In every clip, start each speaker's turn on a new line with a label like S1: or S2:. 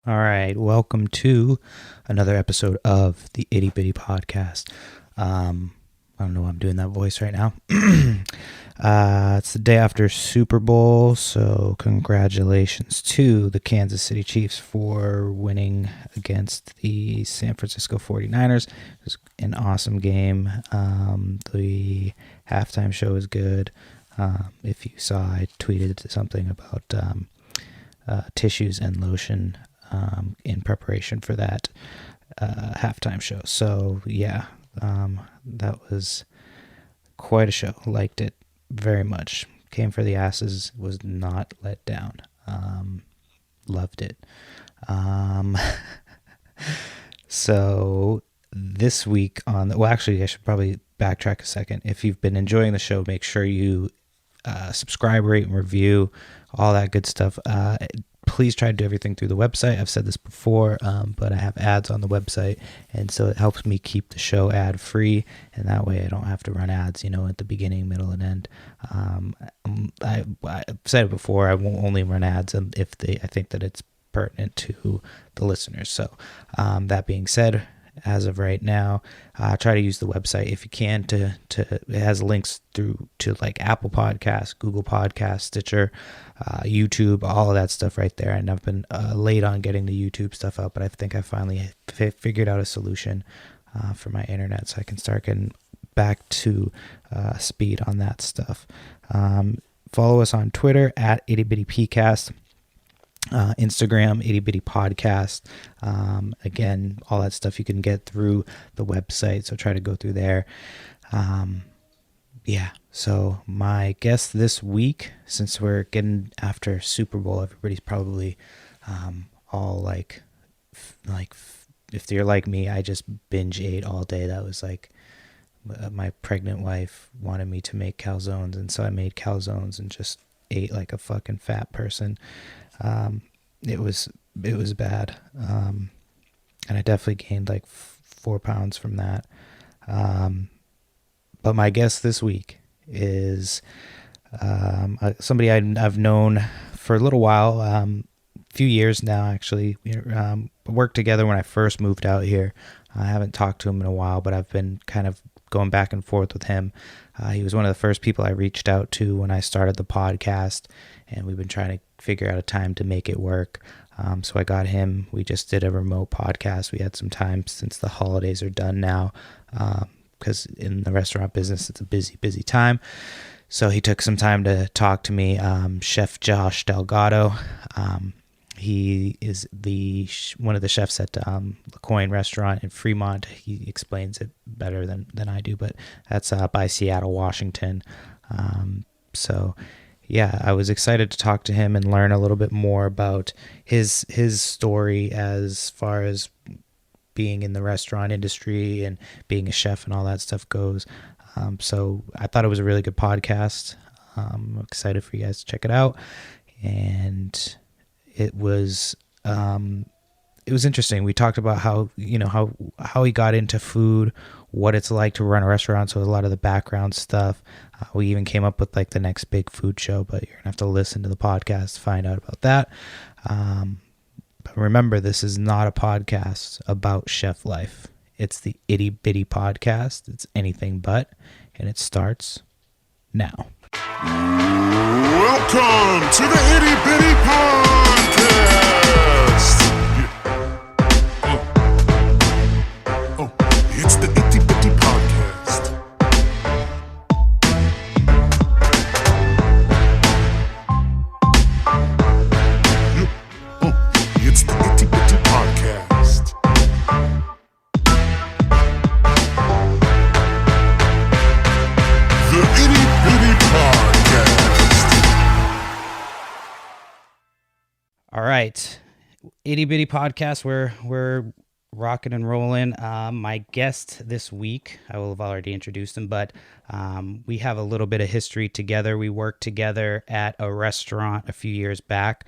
S1: All right, welcome to another episode of the Itty Bitty Podcast. I don't know why I'm doing that voice right now. It's the day after Super Bowl, so congratulations to the Kansas City Chiefs for winning against the San Francisco 49ers. It was an awesome game. The halftime show was good. If you saw, I tweeted something about tissues and lotion in preparation for that halftime show. So yeah, that was quite a show. Liked it very much. Came for the asses. Was not let down. Loved it. So this week actually I should probably backtrack a second. If you've been enjoying the show, make sure you subscribe, rate, and review, all that good stuff. Please try to do everything through the website. I've said this before, but I have ads on the website, and so it helps me keep the show ad free, and that way I don't have to run ads, at the beginning, middle, and end. I've said it before. I won't only run ads if I think that it's pertinent to the listeners. So that being said, as of right now, try to use the website if you can. It has links through to like Apple Podcasts, Google Podcasts, Stitcher, YouTube, all of that stuff right there. And I've been late on getting the YouTube stuff out, but I think I finally figured out a solution for my internet, so I can start getting back to speed on that stuff. Follow us on Twitter at Itty Bitty Podcast. Instagram, Itty Bitty Podcast. Again, all that stuff you can get through the website, so try to go through there. So my guest this week, since we're getting after Super Bowl, everybody's probably all like if you're like me, I just binge ate all day. That was like my pregnant wife wanted me to make calzones, and so I made calzones and just ate like a fucking fat person. It was bad. And I definitely gained like 4 pounds from that. But my guest this week is somebody I've known for a little while, a few years now, actually. We worked together when I first moved out here. I haven't talked to him in a while, but I've been kind of going back and forth with him. He was one of the first people I reached out to when I started the podcast, and we've been trying to figure out a time to make it work. So I got him. We just did a remote podcast. We had some time since the holidays are done now, because in the restaurant business, it's a busy, busy time. So he took some time to talk to me. Chef Josh Delgado. He is one of the chefs at Le Coin Restaurant in Fremont. He explains it better than I do, but that's by Seattle, Washington. So yeah, I was excited to talk to him and learn a little bit more about his story as far as being in the restaurant industry and being a chef and all that stuff goes. So I thought it was a really good podcast. I'm excited for you guys to check it out. And it was interesting. We talked about how he got into food, what it's like to run a restaurant. So a lot of the background stuff. We even came up with like the next big food show, but you're gonna have to listen to the podcast to find out about that. But remember, this is not a podcast about chef life. It's the Itty Bitty Podcast. It's anything but, and it starts now.
S2: Welcome to the Itty Bitty Podcast. It's the Itty Bitty Podcast. It's the Itty Bitty Podcast. The Itty Bitty Podcast.
S1: All right, Itty Bitty Podcast. We're rocking and rolling. My guest this week, I will have already introduced him, but we have a little bit of history together. We worked together at a restaurant a few years back.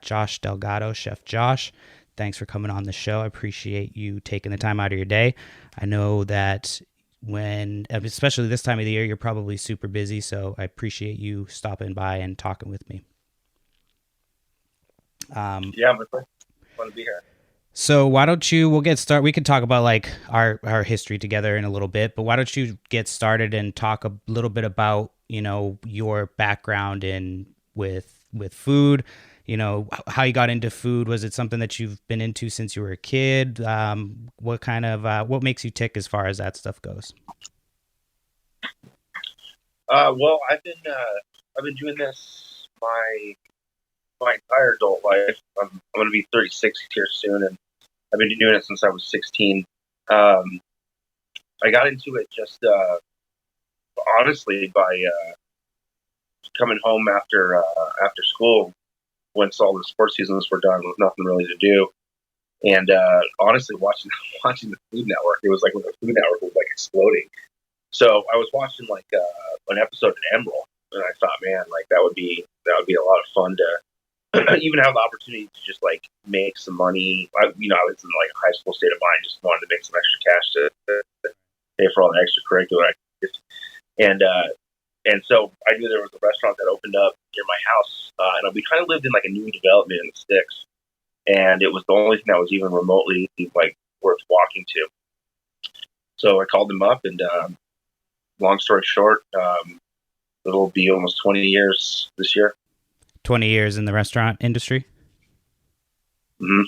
S1: Josh Delgado, Chef Josh, thanks for coming on the show. I appreciate you taking the time out of your day. I know that especially this time of the year, you're probably super busy, so I appreciate you stopping by and talking with me.
S3: Yeah, but Fun to be here.
S1: So why don't we'll get started. We can talk about like our history together in a little bit, but why don't you get started and talk a little bit about, your background in with food, how you got into food. Was it something that you've been into since you were a kid? What makes you tick as far as that stuff goes?
S3: Well, I've been doing this my entire adult life. I'm going to be 36 here soon, and I've been doing it since I was 16. I got into it just honestly by coming home after school once all the sports seasons were done with nothing really to do, and honestly watching the Food Network. It was like when the Food Network was like exploding. So I was watching like an episode of Emerald, and I thought, man, like that would be a lot of fun to even have the opportunity to just like make some money. I was in like a high school state of mind, just wanted to make some extra cash to pay for all the extracurricular activities. And so I knew there was a restaurant that opened up near my house, and we kind of lived in like a new development in the sticks, and it was the only thing that was even remotely like worth walking to. So I called them up, and long story short, it'll be almost 20 years this year.
S1: 20 years in the restaurant industry.
S3: Mm-hmm.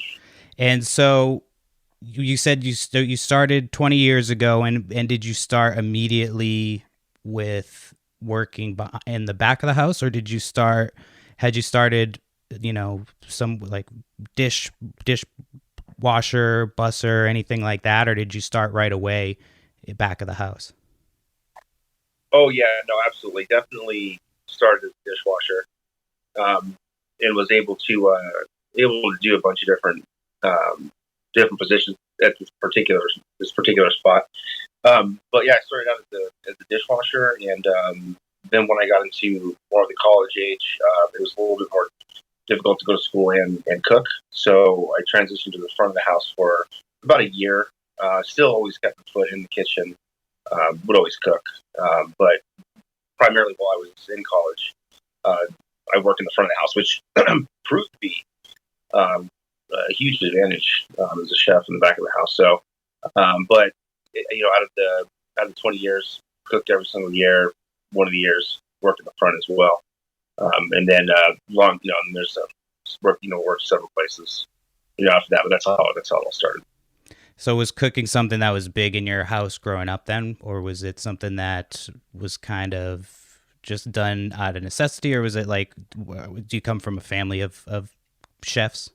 S1: And so you said you started 20 years ago, and did you start immediately with working in the back of the house, or had you started, some like dishwasher, busser, anything like that, or did you start right away back of the house?
S3: Oh yeah, no, absolutely. Definitely started as a dishwasher. And was able to do a bunch of different positions at this particular spot. But yeah, I started out as a dishwasher, and then when I got into more of the college age, it was a little bit more difficult to go to school and cook. So I transitioned to the front of the house for about a year. Still always kept my foot in the kitchen. Would always cook, but primarily while I was in college, I worked in the front of the house, which proved to be a huge advantage as a chef in the back of the house. So, but out of the 20 years, cooked every single year. One of the years worked in the front as well, and then and there's worked several places, after that. But that's how it all started.
S1: So was cooking something that was big in your house growing up then, or was it something that was kind of just done out of necessity, or was it like, do you come from a family of chefs?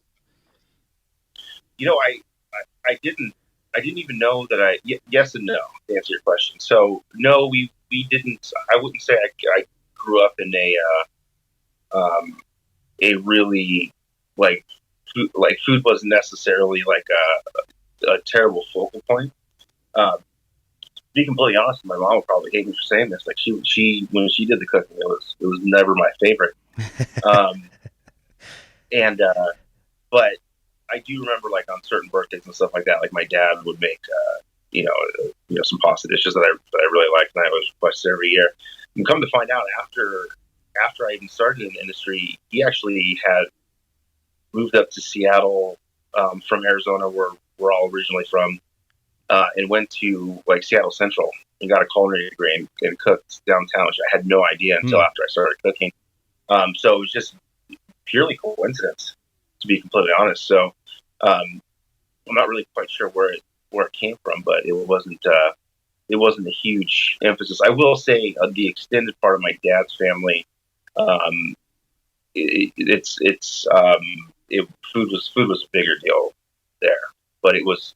S3: I didn't even know that yes and no, to answer your question. So no, we didn't. I wouldn't say I grew up in a really like food wasn't necessarily like a terrible focal point. To be completely honest, my mom would probably hate me for saying this. Like she when she did the cooking, it was never my favorite. But I do remember like on certain birthdays and stuff like that, like my dad would make some pasta dishes that I really liked, and I was requested every year. And come to find out, after I even started in the industry, he actually had moved up to Seattle from Arizona, where we're all originally from, and went to like Seattle Central and got a culinary degree and cooked downtown, which I had no idea until after I started cooking. So it was just purely coincidence, to be completely honest. So I'm not really quite sure where it came from, but it wasn't a huge emphasis. I will say the extended part of my dad's family, food was a bigger deal there, but it was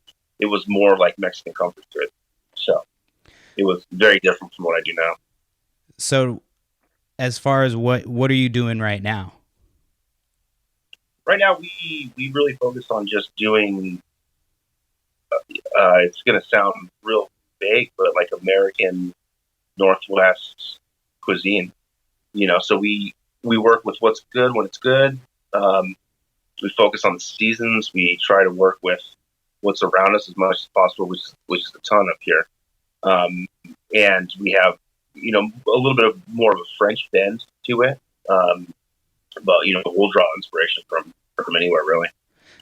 S3: more like Mexican comfort food. So it was very different from what I do now.
S1: So as far as what are you doing right now?
S3: Right now, we really focus on just doing, it's going to sound real vague, but like American Northwest cuisine, so we work with what's good when it's good. We focus on the seasons. We try to work with what's around us as much as possible, which is a ton up here. And we have, a little bit of more of a French bend to it. But we'll draw inspiration from anywhere, really.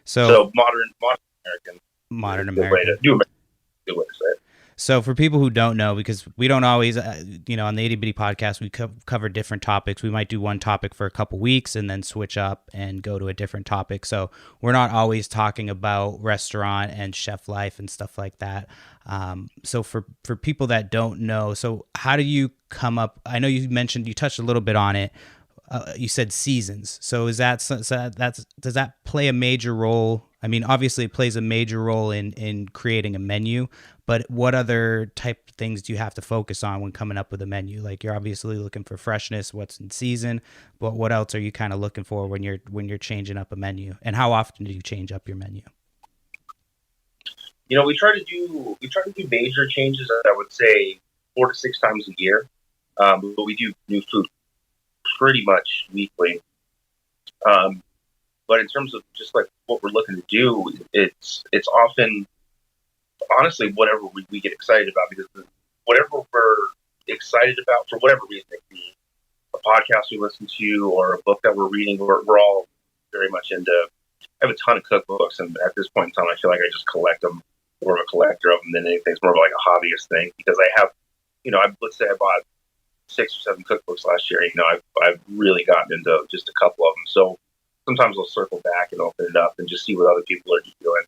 S1: So
S3: So modern American
S1: modern
S3: is a good way to
S1: American.
S3: do American, good way to say it.
S1: So for people who don't know, because we don't always, on the Itty Bitty Podcast, we cover different topics. We might do one topic for a couple weeks and then switch up and go to a different topic. So we're not always talking about restaurant and chef life and stuff like that. So for people that don't know, so how do you come up? I know you touched a little bit on it. You said seasons. So is that does that play a major role? I mean, obviously it plays a major role in creating a menu, but what other type of things do you have to focus on when coming up with a menu? Like you're obviously looking for freshness, what's in season, but what else are you kind of looking for when you're changing up a menu? And how often do you change up your menu?
S3: We try to do major changes. I would say 4 to 6 times a year, but we do new food pretty much weekly. But in terms of just like what we're looking to do, it's often honestly whatever we get excited about, because whatever we're excited about for whatever reason, it could be a podcast we listen to or a book that we're reading. We're all very much into. I have a ton of cookbooks, and at this point in time, I feel like I just collect them, more of a collector of them than anything. It's more of like a hobbyist thing, because I have, let's say I bought 6 or 7 cookbooks last year. I've really gotten into just a couple of them. So sometimes I'll circle back and open it up and just see what other people are doing.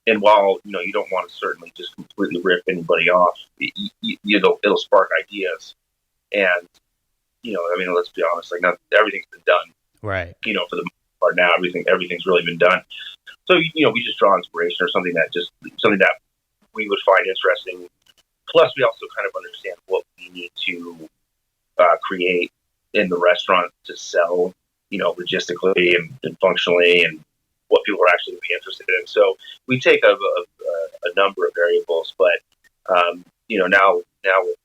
S3: And while you don't want to certainly just completely rip anybody off, it'll spark ideas. And let's be honest, like not everything's been done,
S1: right?
S3: For the most part now, everything's really been done. So we just draw inspiration or something that we would find interesting. Plus, we also kind of understand what we need to create in the restaurant to sell, logistically and functionally, and what people are actually going to be interested in. So we take a number of variables, but now with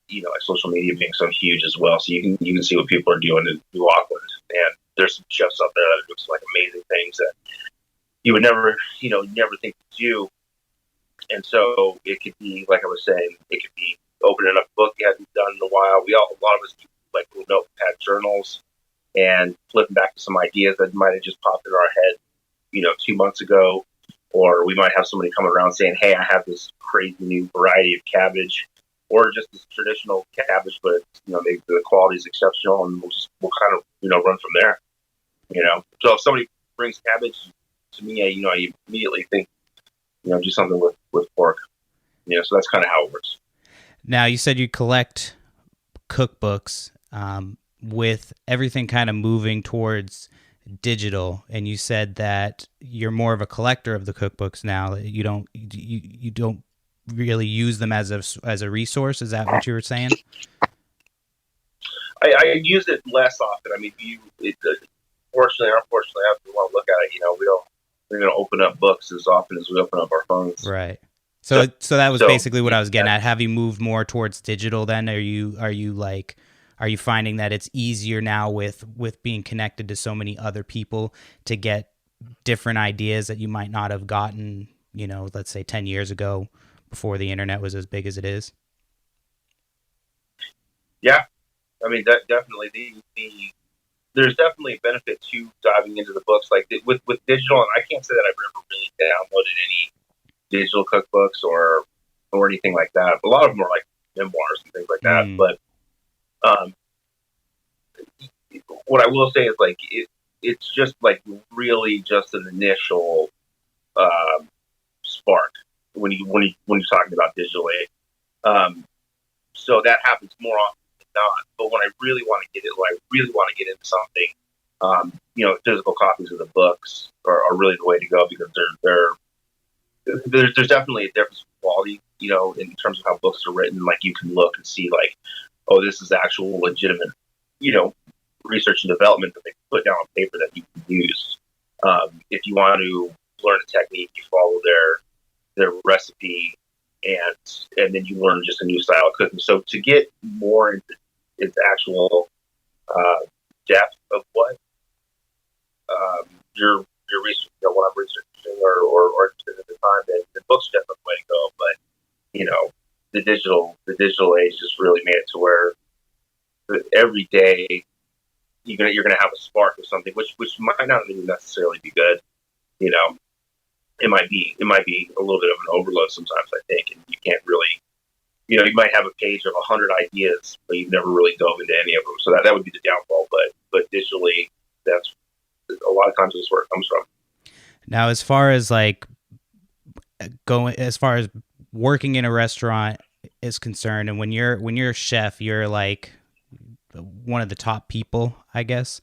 S3: like social media being so huge as well, so you can see what people are doing in New Auckland, and there's some chefs out there that are doing some like amazing things that you would never think to do. And so it could be, like I was saying, it could be opening up a book you hadn't done in a while. A lot of us do like little notepad journals and flipping back to some ideas that might have just popped in our head, 2 months ago. Or we might have somebody coming around saying, hey, I have this crazy new variety of cabbage, or just this traditional cabbage, but the quality is exceptional, and we'll kind of run from there. So if somebody brings cabbage to me, I immediately think, do something with pork. So that's kind of how it works.
S1: Now, you said you collect cookbooks, with everything kind of moving towards digital, and you said that you're more of a collector of the cookbooks now. You don't really use them as a resource. Is that what you were saying?
S3: I use it less often. I mean, fortunately or unfortunately, if we want to look at it, we're going to open up books as often as we open up our phones.
S1: Right. So that was basically what I was getting at. Have you moved more towards digital then? Are you finding that it's easier now with being connected to so many other people to get different ideas that you might not have gotten, let's say 10 years ago before the internet was as big as it is? Yeah.
S3: I mean, definitely there's definitely a benefit to diving into the books with digital. And I can't say that I've ever really downloaded any digital cookbooks or anything like that. A lot of them are like memoirs and things like that. But what I will say is like it's just like really just an initial spark when you're talking about digitally. So that happens more often than not. But when I really want to get into something, physical copies of the books are really the way to go, because there's definitely a difference in quality, in terms of how books are written. Like you can look and see like, oh, this is actual legitimate, research and development that they put down on paper that you can use. If you want to learn a technique, you follow their recipe, and then you learn just a new style of cooking. So to get more into actual depth of what your research, what I'm researching or interested at the time, then the book's definitely the way to go. But the digital age just really made it to where every day you're gonna have a spark of something, which might not even necessarily be good. You know, it might be a little bit of an overload sometimes, I think, and you can't really, you might have a page of 100 ideas, but you've never really dove into any of them. So that would be the downfall. But digitally, that's a lot of times that's where it comes from.
S1: Now, as far as working in a restaurant is concerned, and when you're a chef, you're like one of the top people, I guess.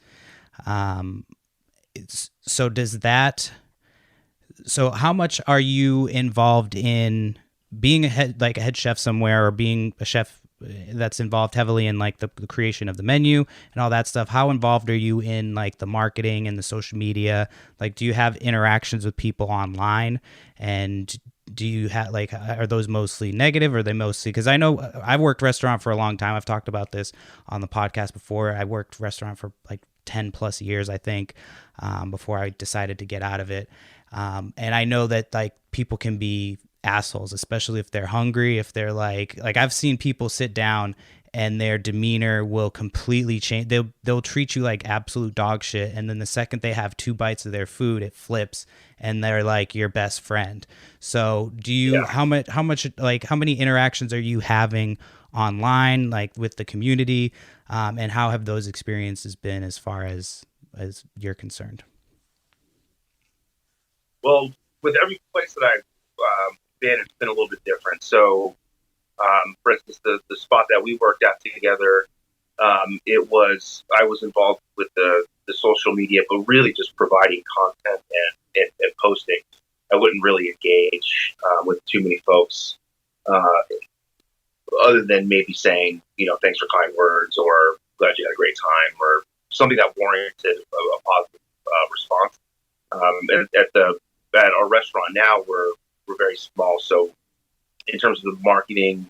S1: So how much are you involved in being a head chef somewhere, or being a chef that's involved heavily in like the creation of the menu and all that stuff? How involved are you in like the marketing and the social media? Like, do you have interactions with people online, and do you have are those mostly negative, or are they mostly, because I know I've worked restaurant for a long time. I've talked about this on the podcast before. I worked restaurant for like 10 plus years, I think, before I decided to get out of it. And I know that like people can be assholes, especially if they're hungry, if they're like I've seen people sit down and their demeanor will completely change. They'll treat you like absolute dog shit, and then the second they have 2 bites of their food, it flips and they're like your best friend. So do you, how many interactions are you having online, like with the community, and how have those experiences been as far as you're concerned?
S3: Well, with every place that I've been, it's been a little bit different. So, for instance, the spot that we worked at together, I was involved with the social media, but really just providing content and posting. I wouldn't really engage with too many folks, other than maybe saying, thanks for kind words, or glad you had a great time, or something that warranted a positive response. At our restaurant now, we're very small, so in terms of the marketing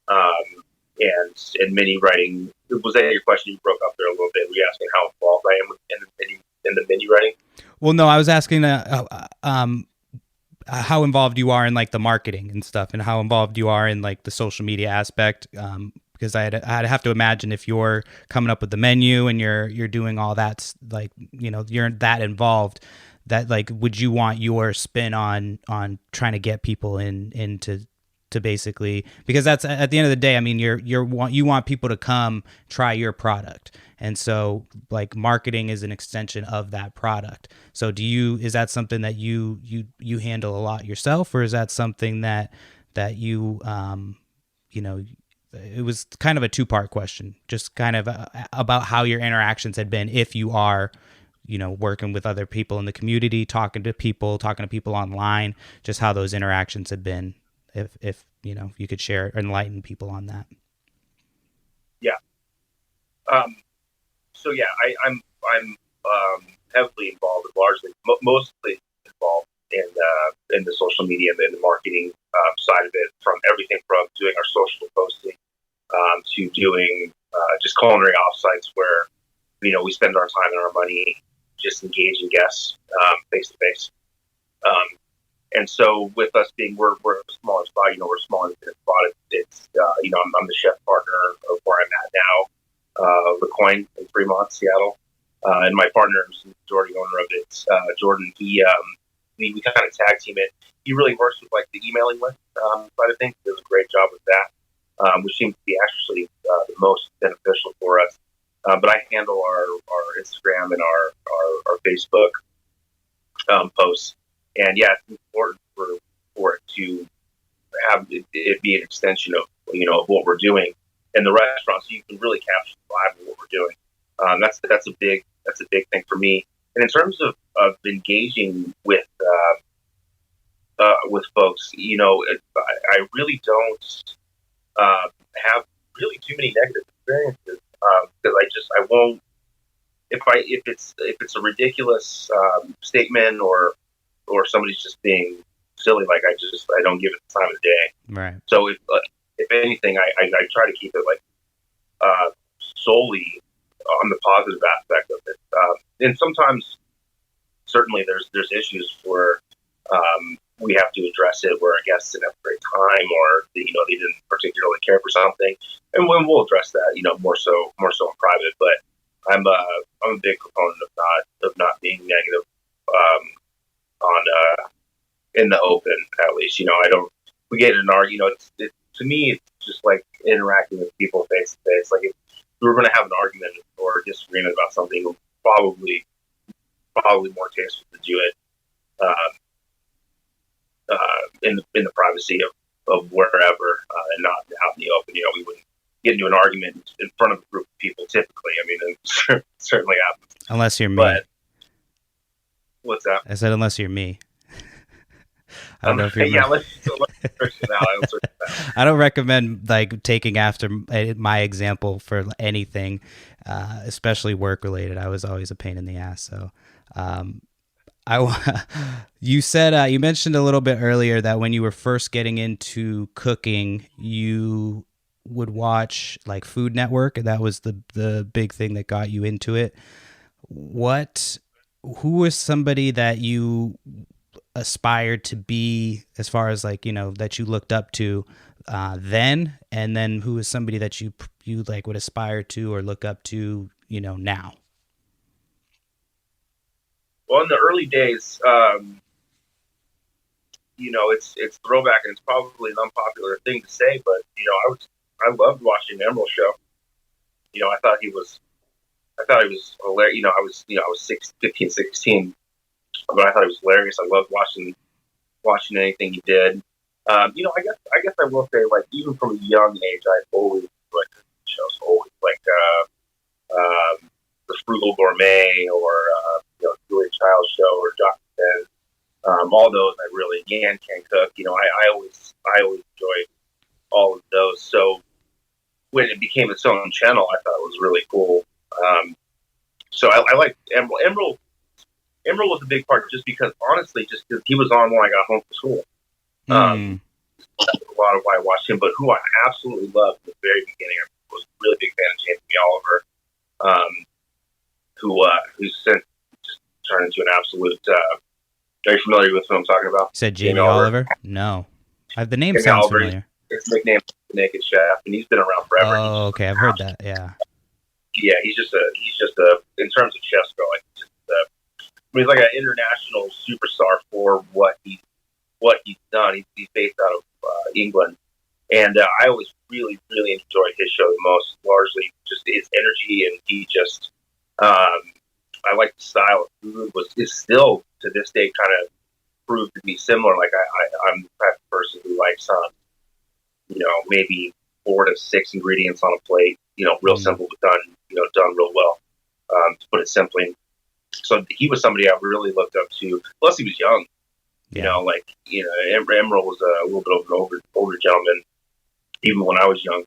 S3: and menu writing, was that your question? You broke up there a little bit. Were you asking how involved I am in the menu writing?
S1: Well, no, I was asking how involved you are in like the marketing and stuff, and how involved you are in like the social media aspect. Because I'd have to imagine if you're coming up with the menu and you're doing all that, like, you're that involved, that like, would you want your spin on trying to get people into basically, because that's at the end of the day, I mean, you want people to come try your product. And so like marketing is an extension of that product. So is that something that you handle a lot yourself, or is that something that you, it was kind of a 2-part question, just kind of about how your interactions had been, if you are, working with other people in the community, talking to people online, just how those interactions had been, if you could share, enlighten people on that.
S3: Yeah. So yeah, I'm heavily involved, largely, mostly involved in the social media and the marketing side of it, from everything from doing our social posting to doing just culinary offsites where we spend our time and our money just engaging guests face to face. And so with us being, we're a smaller spot, we're a small independent spot. It's I'm the chef partner of where I'm at now, LeCoin in Fremont, Seattle. And my partner, who's the majority owner of it, Jordan, we kind of tag team it. He really works with like the emailing list side of things. He does a great job with that, which seems to be actually the most beneficial for us. But I handle our Instagram and our Facebook posts. And yeah, it's important for it to have it be an extension of of what we're doing in the restaurant, so you can really capture the vibe of what we're doing. That's a big thing for me. And in terms of engaging with folks, I really don't have really too many negative experiences, because I won't, if it's a ridiculous statement or somebody's just being silly, like I don't give it the time of day.
S1: Right.
S3: So if anything, I try to keep it like solely on the positive aspect of it. And sometimes, certainly, there's issues where we have to address it, where a guest didn't have a great time, or they didn't particularly care for something, and we'll address that, more so in private. But I'm a big proponent of not being negative on in the open, at least. I don't. We get in an argument. To me, it's just like interacting with people face to face. Like if we were going to have an argument or a disagreement about something, probably more tasteful to do it in the privacy of wherever and not out in the open. We wouldn't get into an argument in front of a group of people typically. I mean, it certainly happens.
S1: Unless you're me.
S3: But what's that?
S1: I said unless you're me. I don't know if you're
S3: let's
S1: I don't recommend like taking after my example for anything, especially work related. I was always a pain in the ass. So, you said you mentioned a little bit earlier that when you were first getting into cooking, you would watch like Food Network, and that was the big thing that got you into it. Who was somebody that you aspired to be, as far as like, that you looked up to then, and then who was somebody that you like would aspire to or look up to, now?
S3: Well, in the early days, it's throwback, and it's probably an unpopular thing to say, but I loved watching Emerald Show. I thought he was hilarious. I was 15, 16, but I thought he was hilarious. I loved watching anything he did. I guess I will say, like, even from a young age, I always liked cooking shows. Always like the Frugal Gourmet, or Julia Child's Show, or Dr. Ben. All those I really. Yan Can Cook. I always enjoyed all of those. So when it became its own channel, I thought it was really cool. So I liked Emerald. Emerald was a big part, just because he was on when I got home from school. That's a lot of why I watched him. But who I absolutely loved at the very beginning, I was a really big fan of Jamie Oliver, who's since just turned into an absolute. Are you familiar with what I'm talking about?
S1: You said Jamie Oliver? No, the name
S3: Jamie
S1: sounds
S3: Oliver,
S1: familiar.
S3: His nickname is the Naked Chef, and he's been around forever.
S1: Oh, okay, I've heard that. Yeah.
S3: Yeah, he's just a in terms of chefs go, he's like an international superstar for what he's done. He's based out of England, and I always really, really enjoyed his show the most. Largely just his energy, and he just I like the style of food. Is still to this day kind of proved to be similar. Like I'm the type of person who likes maybe 4 to 6 ingredients on a plate. Real simple, but done real well. To put it simply. So he was somebody I really looked up to. Plus, he was young.
S1: Yeah.
S3: Emerald was a little bit of an older gentleman, even when I was young.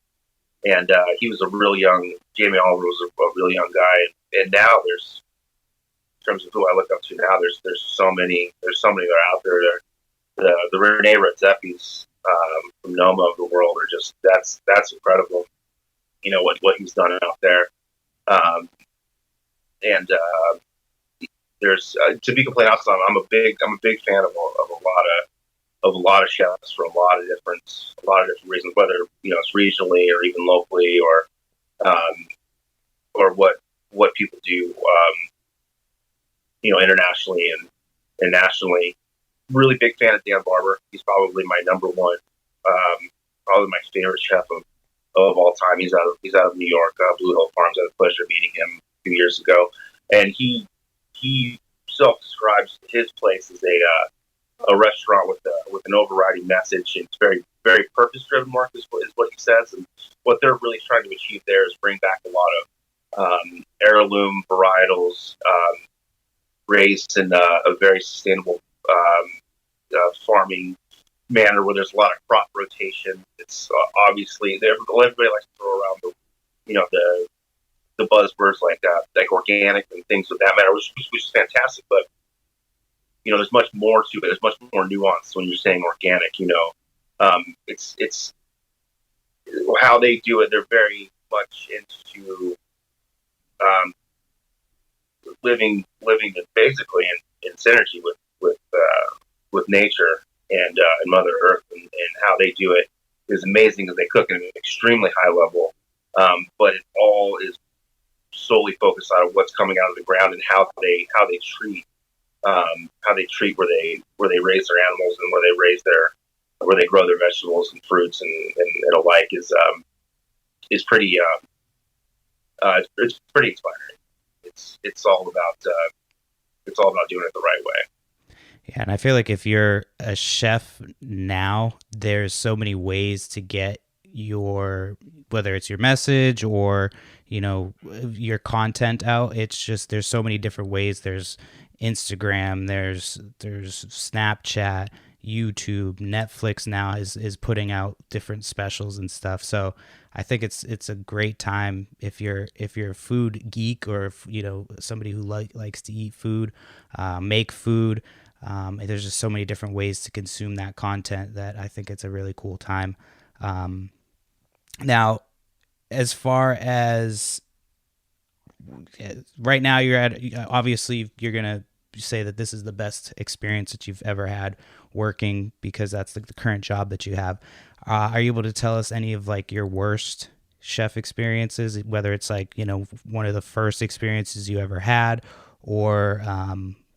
S3: And he was a real young. Jamie Oliver was a real young guy. And now there's, in terms of who I look up to now, there's so many. There's so many that are out there. The Renee Redzepi's from Noma of the world are just that's incredible. What he's done out there. There's to be completely honest, I'm a big fan of a lot of chefs for a lot of different reasons, whether it's regionally or even locally, or what people do internationally and nationally. Really big fan of Dan Barber. He's probably my number one, probably my favorite chef of all time. He's out of New York, Blue Hill Farms. I had the pleasure of meeting him a few years ago, and he self-describes his place as a restaurant with an overriding message. And it's very, very purpose-driven, Mark, is what he says. And what they're really trying to achieve there is bring back a lot of heirloom varietals raised in a very sustainable farming manner, where there's a lot of crop rotation. It's obviously everybody likes to throw around the buzzwords like organic and things of that matter, which is fantastic. But there's much more to it. There's much more nuance when you're saying organic. It's how they do it. They're very much into living basically in synergy with nature and Mother Earth, and how they do it is amazing, because they cook at an extremely high level. But it all is solely focused on what's coming out of the ground and how they treat where they raise their animals and where they grow their vegetables and fruits and alike is pretty it's pretty inspiring. It's all about doing it the right way.
S1: Yeah, and I feel like if you're a chef now, there's so many ways to get whether it's your message or, your content out. It's just, there's so many different ways. There's Instagram, there's Snapchat, YouTube, Netflix now is putting out different specials and stuff. So I think it's a great time if you're a food geek or somebody who likes to eat food, make food. There's just so many different ways to consume that content that I think it's a really cool time. Now, as far as right now, obviously you're going to say that this is the best experience that you've ever had working, because that's the current job that you have. Are you able to tell us any of like your worst chef experiences, whether it's like, one of the first experiences you ever had, or,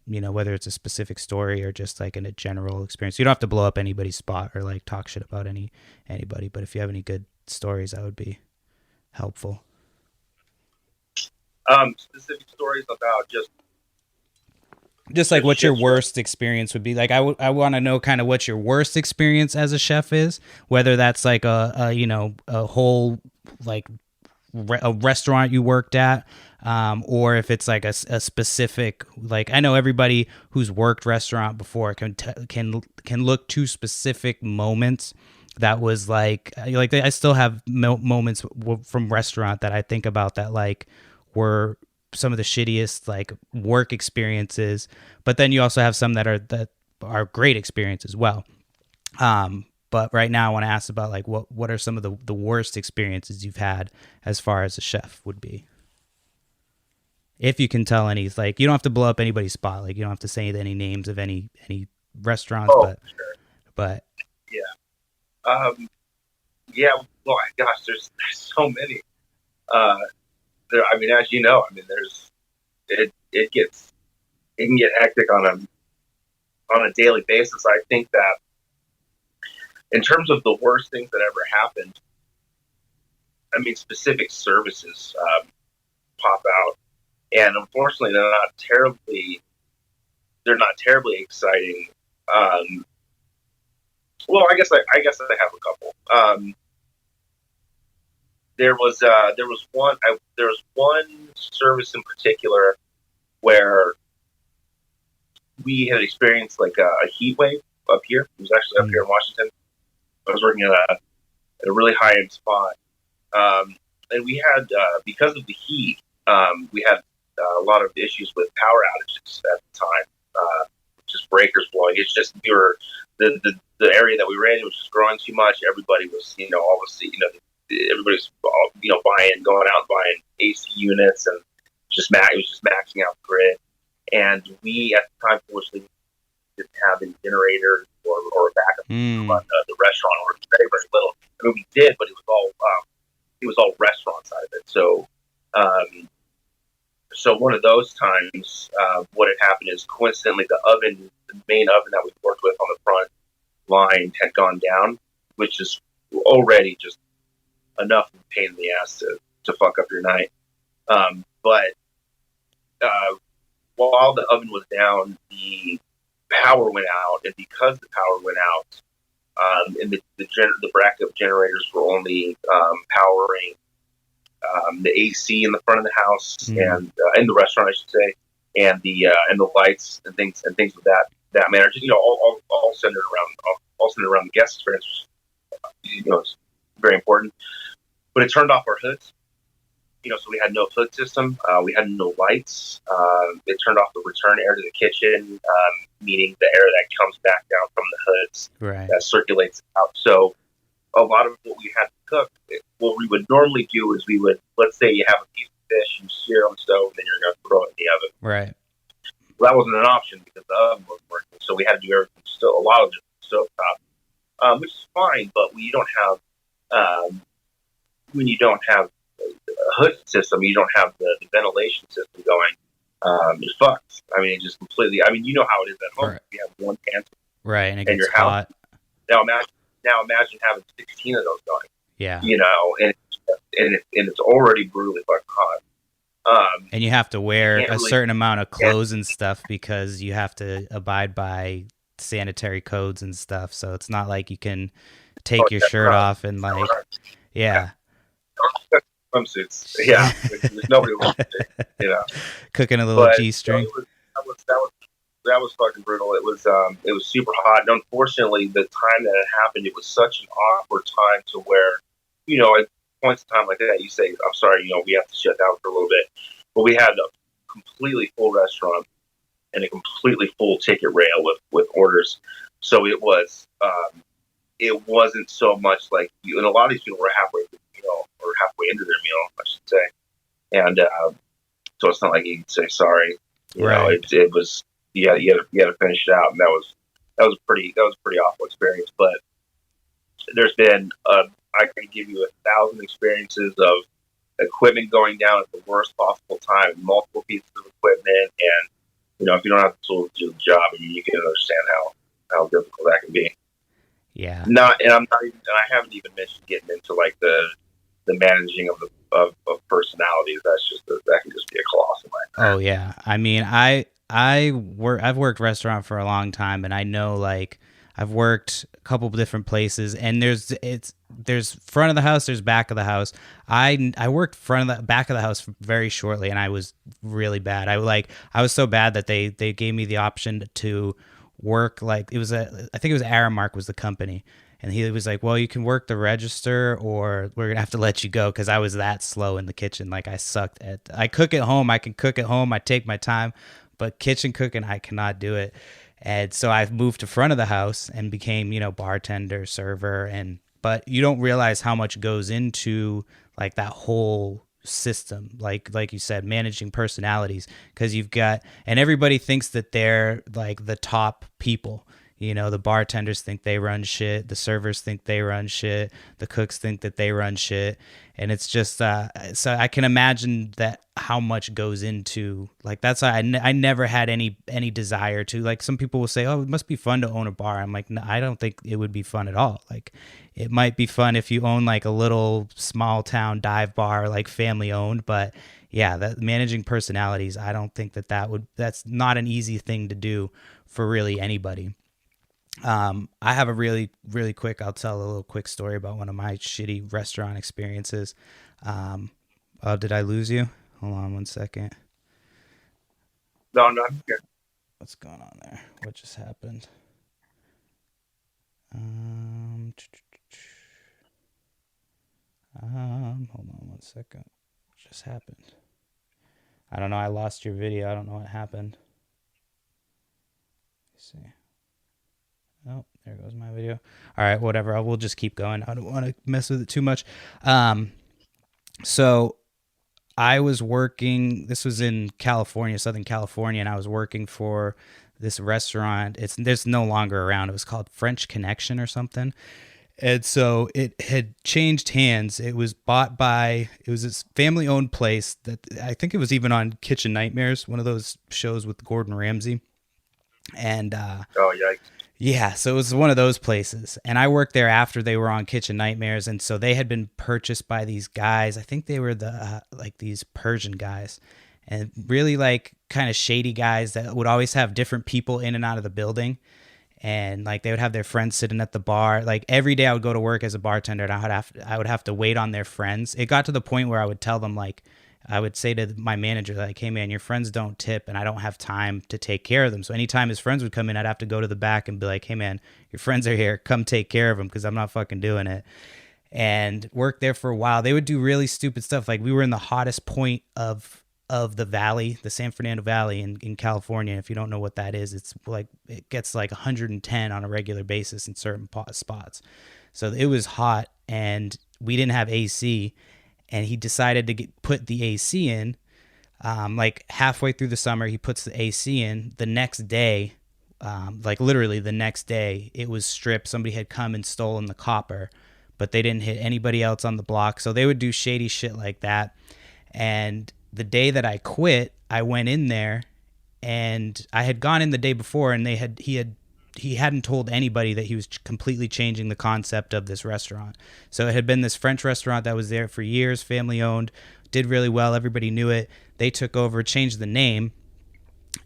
S1: whether it's a specific story or just like in a general experience? You don't have to blow up anybody's spot or like talk shit about anybody, but if you have any good stories, that would be helpful.
S3: Specific stories about
S1: just like what your worst experience would be. Like I want to know kind of what your worst experience as a chef is, whether that's like a whole like a restaurant you worked at, or if it's like a specific, like, I know everybody who's worked restaurant before can look to specific moments that was like I still have moments from restaurant that I think about that like were some of the shittiest like work experiences, but then you also have some that are great experience as well. But right now I want to ask about like what are some of the worst experiences you've had as far as a chef would be, if you can tell any. Like, you don't have to blow up anybody's spot, like you don't have to say any names of any restaurants, but
S3: yeah. Well, gosh, there's so many. I mean, as you know, it can get hectic on a daily basis. I think that in terms of the worst things that ever happened, I mean, specific services pop out, and unfortunately, they're not terribly exciting. Well, I guess I have a couple. There was one service in particular where we had experienced like a heat wave up here. It was actually up here in Washington. I was working at a really high end spot, and we had because of the heat, we had a lot of issues with power outages at the time. Just breakers blowing. It's just the area that we were in was just growing too much. Everybody was obviously everybody's going out and buying AC units, and it was just maxing out the grid. And we at the time, fortunately, didn't have any generators or a backup from the restaurant, or very, very little. I mean, we did, but it was all restaurant side of it. So one of those times, what had happened is, coincidentally, the main oven that we worked with on the front line had gone down, which is already just enough of a pain in the ass to fuck up your night. But while the oven was down, the power went out, and because the power went out, and the backup generators were only powering the AC in the front of the house, and in the restaurant, I should say, and the lights and things of that manner. Just all centered around the guest experience. It's very important. But it turned off our hoods. So we had no hood system. We had no lights. It turned off the return air to the kitchen, meaning the air that comes back down from the hoods, right, that circulates out. So a lot of what we had to cook, what we would normally do is let's say you have a piece of fish, you sear on the stove, and then you're going to throw it in the oven.
S1: Right.
S3: Well, that wasn't an option because the oven wasn't working. So we had to do everything still, a lot of it stovetop, which is fine, but when you don't have hood system, you don't have the ventilation system going, you're fucked. I mean, it just completely. I mean, you know how it is at home.
S1: Right.
S3: You have one pantry
S1: Right, and it
S3: in
S1: gets
S3: your house.
S1: hot.
S3: Now imagine having 16 of those going.
S1: Yeah.
S3: You know, and it's already brutally fucking hot.
S1: And you have to wear a
S3: really,
S1: certain amount of clothes and stuff because you have to abide by sanitary codes and stuff. So it's not like you can take your shirt off and like, yeah.
S3: Swimsuits. Yeah. There's nobody wants it, you know.
S1: Cooking a little
S3: But
S1: G-string.
S3: That was fucking brutal. It was super hot. And unfortunately, the time that it happened, it was such an awkward time to where, you know, at points in time like that, you say, I'm sorry, you know, we have to shut down for a little bit. But we had a completely full restaurant and a completely full ticket rail with orders. So it was, it wasn't so much like you, and a lot of these people were halfway, you know, or halfway into their meal, I should say. And so it's not like you could say sorry. You know, it was, you had to finish it out, and that was a pretty awful experience. But there's been I can give you 1,000 experiences of equipment going down at the worst possible time, multiple pieces of equipment, and you know, if you don't have the tools to do the job, I mean, you can understand how difficult that can be.
S1: Yeah.
S3: And I haven't even mentioned getting into like the managing of personalities. That can just be a colossal nightmare.
S1: Oh yeah. I mean, I've worked restaurant for a long time, and I know, like, I've worked a couple of different places, and there's front of the house, there's back of the house. I worked back of the house very shortly, and I was really bad. I was so bad that they gave me the option to work, like, I think it was Aramark was the company. And he was like, well, you can work the register, or we're going to have to let you go, because I was that slow in the kitchen. Like, I cook at home. I can cook at home. I take my time. But kitchen cooking, I cannot do it. And so I moved to front of the house and became, you know, bartender, server. But you don't realize how much goes into, like, that whole system, like you said, managing personalities, because and everybody thinks that they're like the top people. You know, the bartenders think they run shit. The servers think they run shit. The cooks think that they run shit. And it's just, so I can imagine that how much goes into, like, that's why I never had any desire to, like, some people will say, oh, it must be fun to own a bar. I'm like, no, I don't think it would be fun at all. Like, it might be fun if you own like a little small town dive bar, like family owned. But yeah, that managing personalities, I don't think that's not an easy thing to do for really anybody. I have a really, really quick, I'll tell a little quick story about one of my shitty restaurant experiences. Oh, did I lose you? Hold on one second.
S3: No, I'm not here.
S1: What's going on there? What just happened? Hold on one second. What just happened? I don't know. I lost your video. I don't know what happened. Let's see. Oh, there goes my video. All right, whatever. We'll just keep going. I don't want to mess with it too much. So I was working, this was in California, Southern California, and I was working for this restaurant. There's no longer around. It was called French Connection or something. And so it had changed hands. It was it was this family-owned place that I think it was even on Kitchen Nightmares, one of those shows with Gordon Ramsay. And
S3: oh, yikes.
S1: Yeah, so it was one of those places. And I worked there after they were on Kitchen Nightmares, and so they had been purchased by these guys. I think they were like these Persian guys, and really like kind of shady guys that would always have different people in and out of the building. And like they would have their friends sitting at the bar. Like every day I would go to work as a bartender, and I would have to wait on their friends. It got to the point where I would tell them, like, I would say to my manager, like, hey man, your friends don't tip and I don't have time to take care of them. So anytime his friends would come in, I'd have to go to the back and be like, hey man, your friends are here, come take care of them, because I'm not fucking doing it. And worked there for a while. They would do really stupid stuff. Like we were in the hottest point of the valley, the San Fernando Valley in California. If you don't know what that is, it's like it gets like 110 on a regular basis in certain spots. So it was hot, and we didn't have AC. And he decided to put the AC in, like halfway through the summer. He puts the AC in. The next day, like literally the next day, it was stripped. Somebody had come and stolen the copper, but they didn't hit anybody else on the block. So they would do shady shit like that. And the day that I quit, I went in there, and I had gone in the day before, and he hadn't told anybody that he was completely changing the concept of this restaurant. So it had been this French restaurant that was there for years, family owned, did really well. Everybody knew it. They took over, changed the name,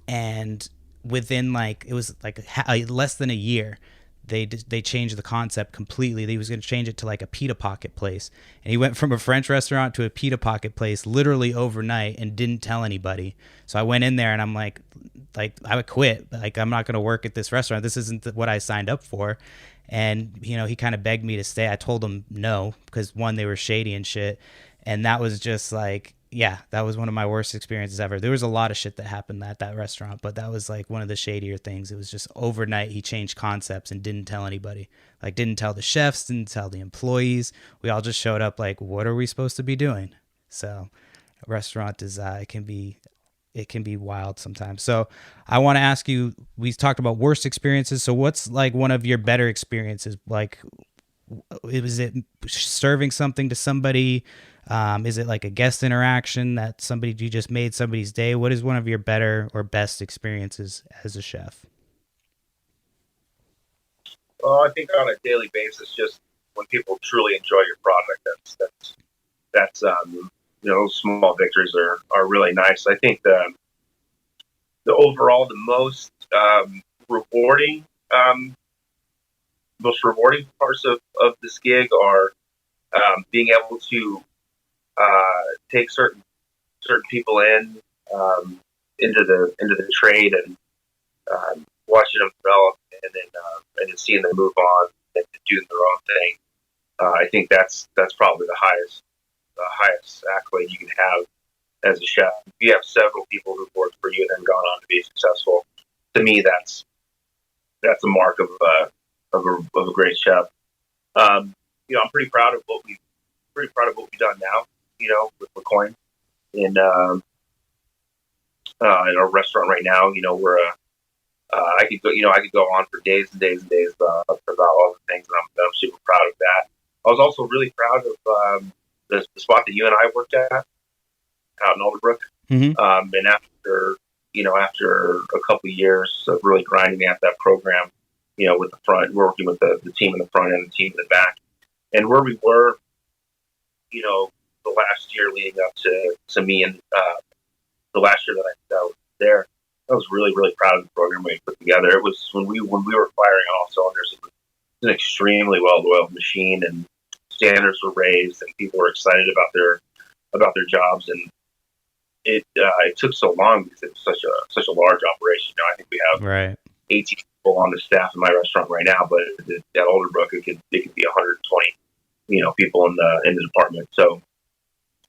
S1: and within less than a year, they changed the concept completely. He was going to change it to like a pita pocket place, and he went from a French restaurant to a pita pocket place literally overnight and didn't tell anybody. So I went in there and I'm like I would quit. Like, I'm not going to work at this restaurant. This isn't what I signed up for. And he kind of begged me to stay. I told him no, because one, they were shady and shit, and that was just like, yeah, that was one of my worst experiences ever. There was a lot of shit that happened at that restaurant, but that was like one of the shadier things. It was just overnight he changed concepts and didn't tell anybody. Like, didn't tell the chefs, didn't tell the employees. We all just showed up like, what are we supposed to be doing? So a restaurant is it can be wild sometimes. So I want to ask you, we talked about worst experiences. So what's like one of your better experiences? Like, was it serving something to somebody? Is it like a guest interaction that you just made somebody's day? What is one of your better or best experiences as a chef?
S3: Well, I think on a daily basis, just when people truly enjoy your product, that's those small victories are really nice. I think the overall the most rewarding parts of this gig are being able to take certain people into the trade and watching them develop, and then seeing them move on and do their own thing. I think that's probably the highest accolade you can have as a chef. If you have several people who've worked for you and then gone on to be successful, to me that's a mark of a great chef. I'm pretty proud of what we've done now. With McCoy in our restaurant right now. We're I could go on for days and days and days about all the things, and I'm super proud of that. I was also really proud of the spot that you and I worked at out in Alderbrook.
S1: Mm-hmm.
S3: And after a couple of years of really grinding at that program, with the front, working with the team in the front and the team in the back, and where we were, the last year leading up to me and the last year that I was there, I was really, really proud of the program we put together. It was when we were firing on all cylinders. It was an extremely well-oiled machine, and standards were raised, and people were excited about their jobs. And it took so long because it was such a large operation. I think we have 18 people on the staff in my restaurant right now, but at Alderbrook it could be 120, people in the department. So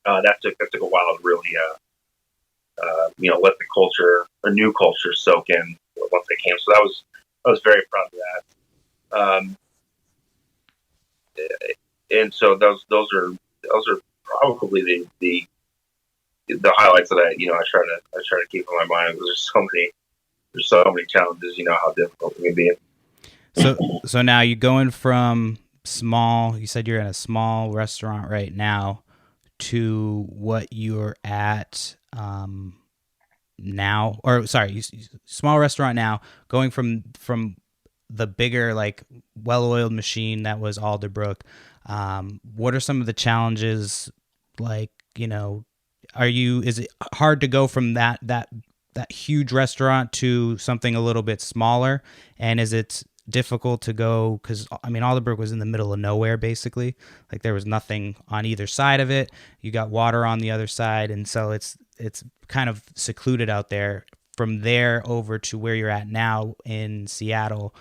S3: that took a while to really let a new culture soak in once they came. So I was very proud of that. And so those are probably the highlights that I try to keep in my mind. There's so many challenges. How difficult it can be.
S1: So now you're going from small. You said you're in a small restaurant right now to what you're at now, or sorry, small restaurant now, going from the bigger, like, well-oiled machine that was Alderbrook. What are some of the challenges? Like, is it hard to go from that huge restaurant to something a little bit smaller? And is it difficult to go, because Alderbrook was in the middle of nowhere, basically. Like, there was nothing on either side of it. You got water on the other side, and so it's kind of secluded out there. From there over to where you're at now in Seattle,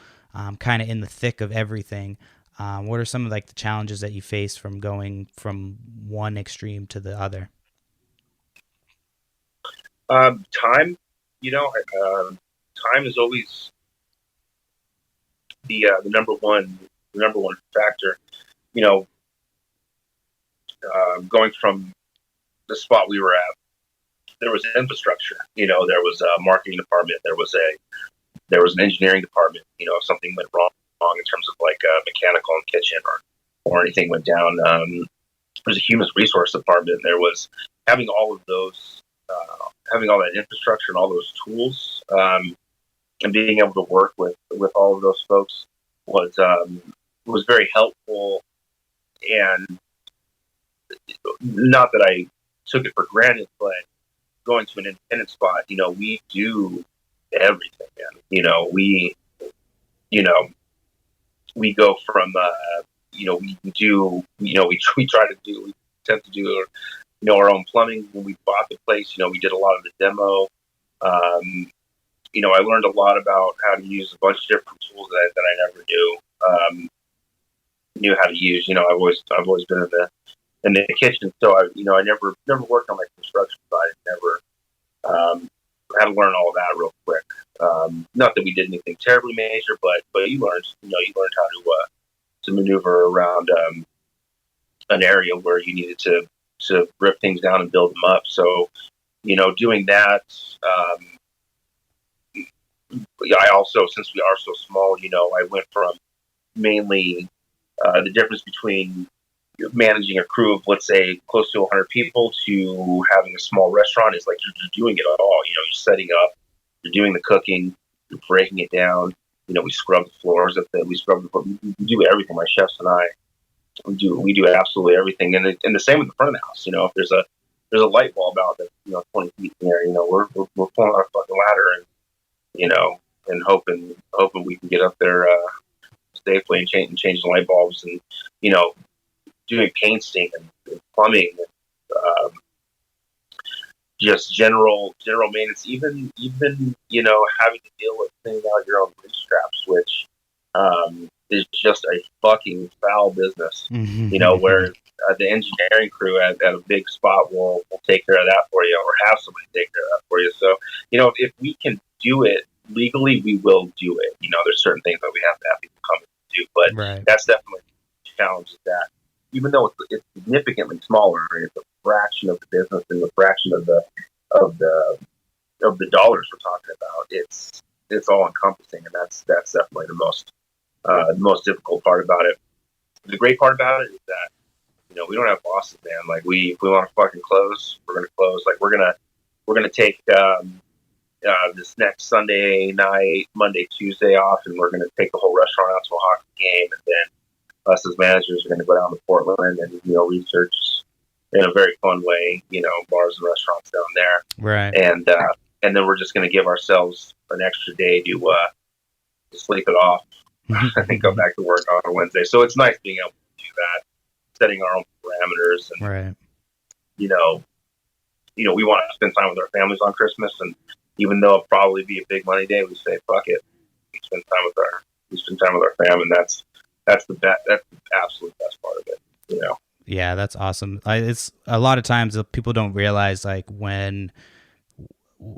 S1: kind of in the thick of everything. What are some of the challenges that you face from going from one extreme to the other?
S3: Time, time is always the number one factor. Going from the spot we were at, there was infrastructure. There was a marketing department. There was an engineering department. If something went wrong in terms of mechanical and kitchen, or or anything went down. There's a human resource department. There was having all of those, having all that infrastructure and all those tools, and being able to work with all of those folks was very helpful. And not that I took it for granted, but going to an independent spot, we do everything, man. We go from, we tend to do, our own plumbing. When we bought the place, we did a lot of the demo. I learned a lot about how to use a bunch of different tools that I never knew how to use. I've always been in the kitchen, so I never worked on my construction side. Never had to learn all of that real quick. Not that we did anything terribly major, but you learned how to maneuver around an area where you needed to rip things down and build them up. So, doing that. I also, since we are so small, I went from mainly the difference between managing a crew of, let's say, close to 100 people to having a small restaurant is like you're doing it all. You're setting up, you're doing the cooking, you're breaking it down. We scrub the floors, we do everything. My chefs and I, we do absolutely everything. And the same with the front of the house. If there's a light bulb out that 20 feet in the air, we're pulling out a fucking ladder and and hoping we can get up there safely and change the light bulbs and doing painting and plumbing and just general maintenance. Even having to deal with cleaning out your own grease traps, which is just a fucking foul business. Where the engineering crew at a big spot will take care of that for you, or have somebody take care of that for you. So if we can do it legally, we will do it. There's certain things that we have to have people come and do, but
S1: right.
S3: That's definitely a challenge. That even though it's significantly smaller, it's a fraction of the business and a fraction of the dollars we're talking about. It's all encompassing, and that's definitely the most difficult part about it. The great part about it is that we don't have bosses, man. Like if we want to fucking close, we're gonna close. Like we're gonna take this next Sunday night, Monday, Tuesday off, and we're gonna take the whole restaurant out to a hockey game, and then us as managers are gonna go down to Portland and research in a very fun way, bars and restaurants down there,
S1: right?
S3: And then we're just gonna give ourselves an extra day to sleep it off and go back to work on a Wednesday. So it's nice being able to do that, setting our own parameters, and
S1: right.
S3: We want to spend time with our families on Christmas, and even though it'll probably be a big money day, we say fuck it. We spend time with our family, and that's the absolute best part of it.
S1: Yeah, that's awesome. It's a lot of times people don't realize, like, when,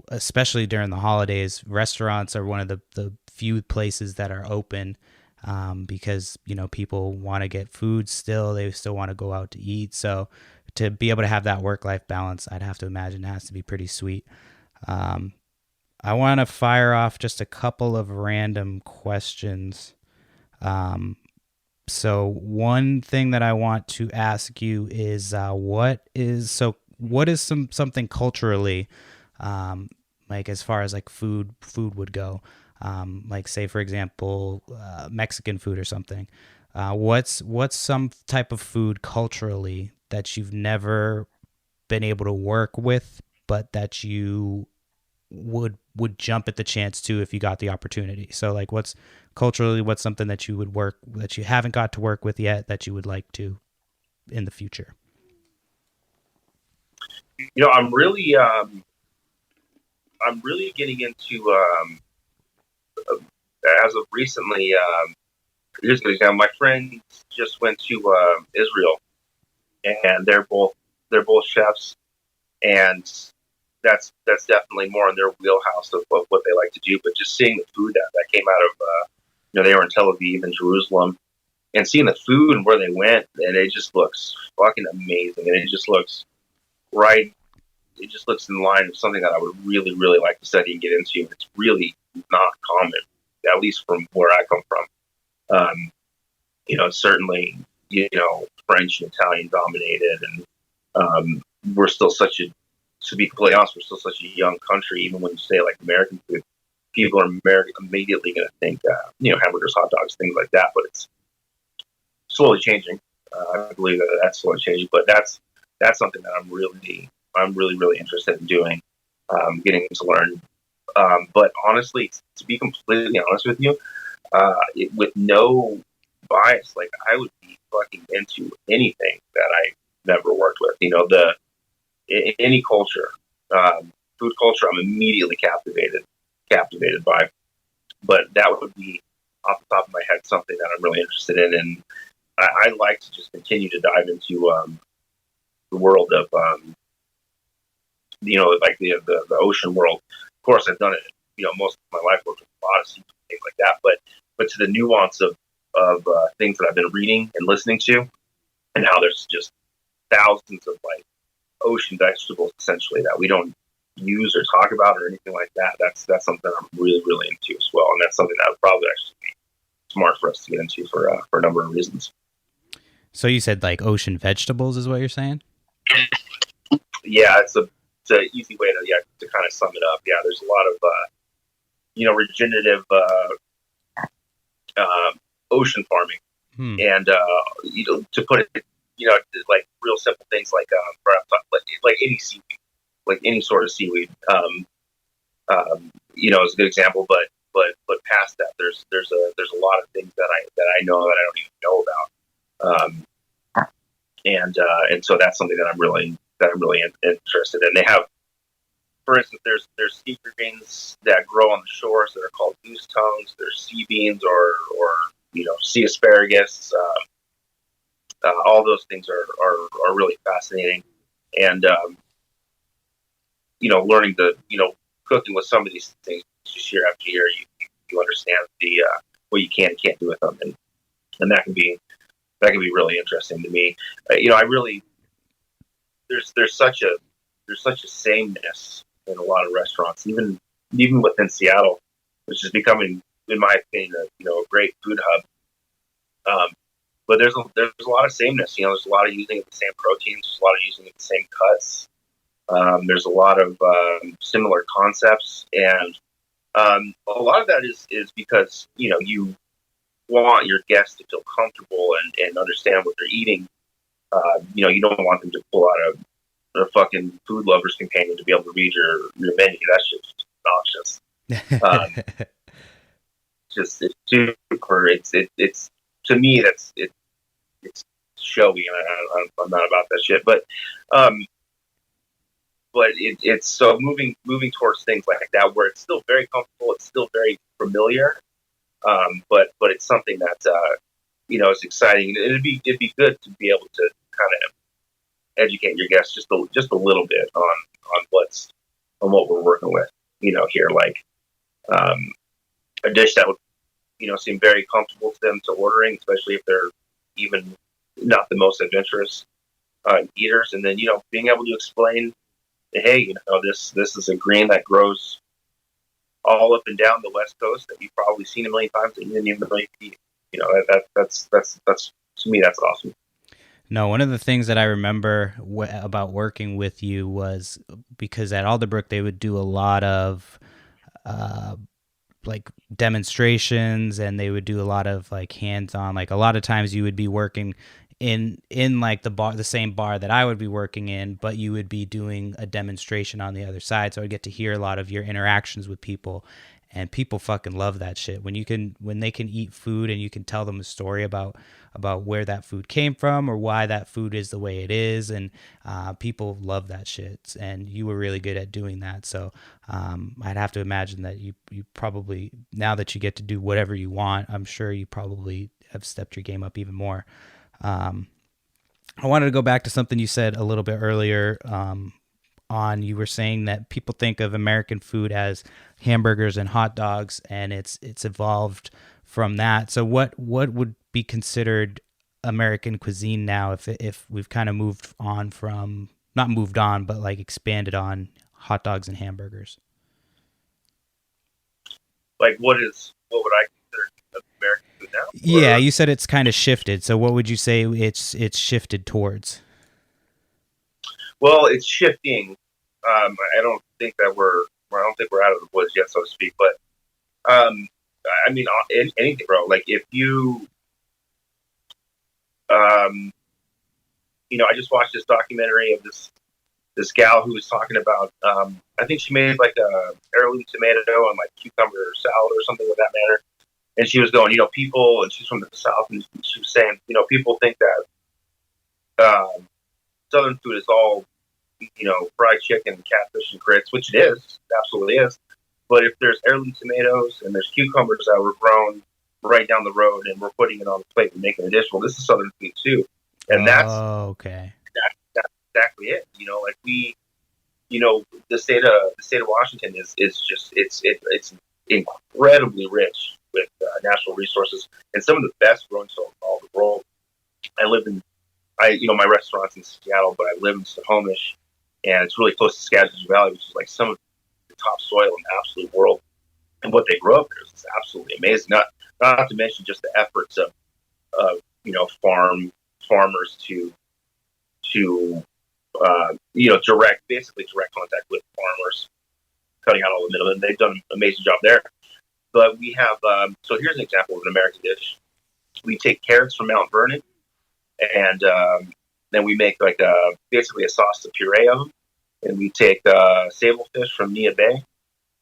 S1: especially during the holidays, restaurants are one of the few places that are open, because people want to get food still. They still want to go out to eat. So to be able to have that work-life balance, I'd have to imagine it has to be pretty sweet. I want to fire off just a couple of random questions. So one thing that I want to ask you is, what is something culturally, like as far as like food would go, like say for example, Mexican food or something. What's some type of food culturally that you've never been able to work with, but that you would jump at the chance to if you got the opportunity? So like what's something that you would work, that you haven't got to work with yet, that you would like to in the future?
S3: I'm really getting into as of recently. Here's an example. My friend just went to Israel, and they're both chefs, and that's definitely more in their wheelhouse of what they like to do. But just seeing the food that came out of, they were in Tel Aviv and Jerusalem, and seeing the food and where they went, and it just looks fucking amazing, and it just looks right. It just looks in line with something that I would really, really like to study and get into. It's really not common, at least from where I come from. Certainly French and Italian dominated, and we're still to be completely honest, we're still such a young country. Even when you say like American food, people are immediately going to think, hamburgers, hot dogs, things like that. But it's slowly changing. I believe that's slowly changing, but that's something that I'm really interested in doing, getting to learn. But honestly, to be completely honest with you, with no bias, like I would be fucking into anything that I never worked with. Any culture, food culture, I'm immediately captivated by. But that would be off the top of my head something that I'm really interested in, and I like to just continue to dive into the world of like the ocean world. Of course, I've done it. Most of my life worked with a lot of seafood, things like that. But to the nuance of things that I've been reading and listening to, and how there's just thousands of like ocean vegetables essentially that we don't use or talk about or anything like that. That's something I'm really into as well, and that's something that would probably actually be smart for us to get into for a number of reasons.
S1: So you said like ocean vegetables is what you're saying?
S3: Yeah, it's an easy way to kind of sum it up. Yeah, there's a lot of regenerative ocean farming, and to put it, like real simple things like any seaweed, like any sort of seaweed, is a good example. But past that, there's a lot of things that I know that I don't even know about. And so that's something that I'm really interested in. They have, for instance, there's sea greens that grow on the shores that are called goose tongues. There's sea beans or sea asparagus. All those things are really fascinating, and learning cooking with some of these things just year after year, you understand what you can and can't do with them, and that can be really interesting to me. I really there's such a sameness in a lot of restaurants, even within Seattle, which is becoming, in my opinion, a great food hub. But there's a lot of sameness. There's a lot of using the same proteins. There's a lot of using the same cuts. There's a lot of similar concepts, and a lot of that is because you want your guests to feel comfortable and understand what they're eating. You don't want them to pull out a fucking food lover's companion to be able to read your menu. That's just obnoxious. It's super. It's to me it's showy, and I'm not about that shit. But it's so moving towards things like that where it's still very comfortable, it's still very familiar, but it's something that is exciting. It'd be good to be able to kind of educate your guests just a little bit on what we're working with here, like a dish that would seem very comfortable to them to ordering, especially if they're even not the most adventurous eaters, and then being able to explain, hey, this is a green that grows all up and down the West Coast that you've probably seen a million times that you didn't even know you could eat. That's to me, that's awesome.
S1: No, one of the things that I remember about working with you was because at Alderbrook they would do a lot of like demonstrations, and they would do a lot of like hands-on. Like a lot of times you would be working in like the same bar that I would be working in, but you would be doing a demonstration on the other side. So I get to hear a lot of your interactions with people, and people fucking love that shit. When they can eat food and you can tell them a story about where that food came from or why that food is the way it is, and people love that shit. And you were really good at doing that. So I'd have to imagine that you probably, now that you get to do whatever you want, I'm sure you probably have stepped your game up even more. I wanted to go back to something you said a little bit earlier. You were saying that people think of American food as hamburgers and hot dogs, and it's evolved from that. So what would be considered American cuisine now, if we've kind of moved on from, not moved on, but like expanded on hot dogs and hamburgers?
S3: Like what would I consider American food now?
S1: Yeah, you said it's kind of shifted. So what would you say it's shifted towards?
S3: Well, it's shifting. I don't think that I don't think we're out of the woods yet, so to speak. But I mean, anything, bro. Like if you, um, I just watched this documentary of this gal who was talking about. I think she made like a heirloom tomato and like cucumber salad or something of that manner. And she was going, people, and she's from the South, and she was saying, people think that Southern food is all, fried chicken, catfish, and grits, which it is, it absolutely is. But if there's heirloom tomatoes and there's cucumbers that were grown right down the road, and we're putting it on the plate and making a dish, well, this is Southern food too, and
S1: okay.
S3: that's exactly it. Like the state of Washington is just it's incredibly rich with natural resources and some of the best growing soil in all the world. My restaurant's in Seattle, but I live in Snohomish, and it's really close to Skagit Valley, which is like some of the top soil in the absolute world. And what they grow up there is absolutely amazing. Not to mention just the efforts of farmers to direct contact with farmers, cutting out all the middlemen. They've done an amazing job there. But we have, so here's an example of an American dish. We take carrots from Mount Vernon, and then we make basically a sauce to puree of them. And we take sable fish from Nia Bay,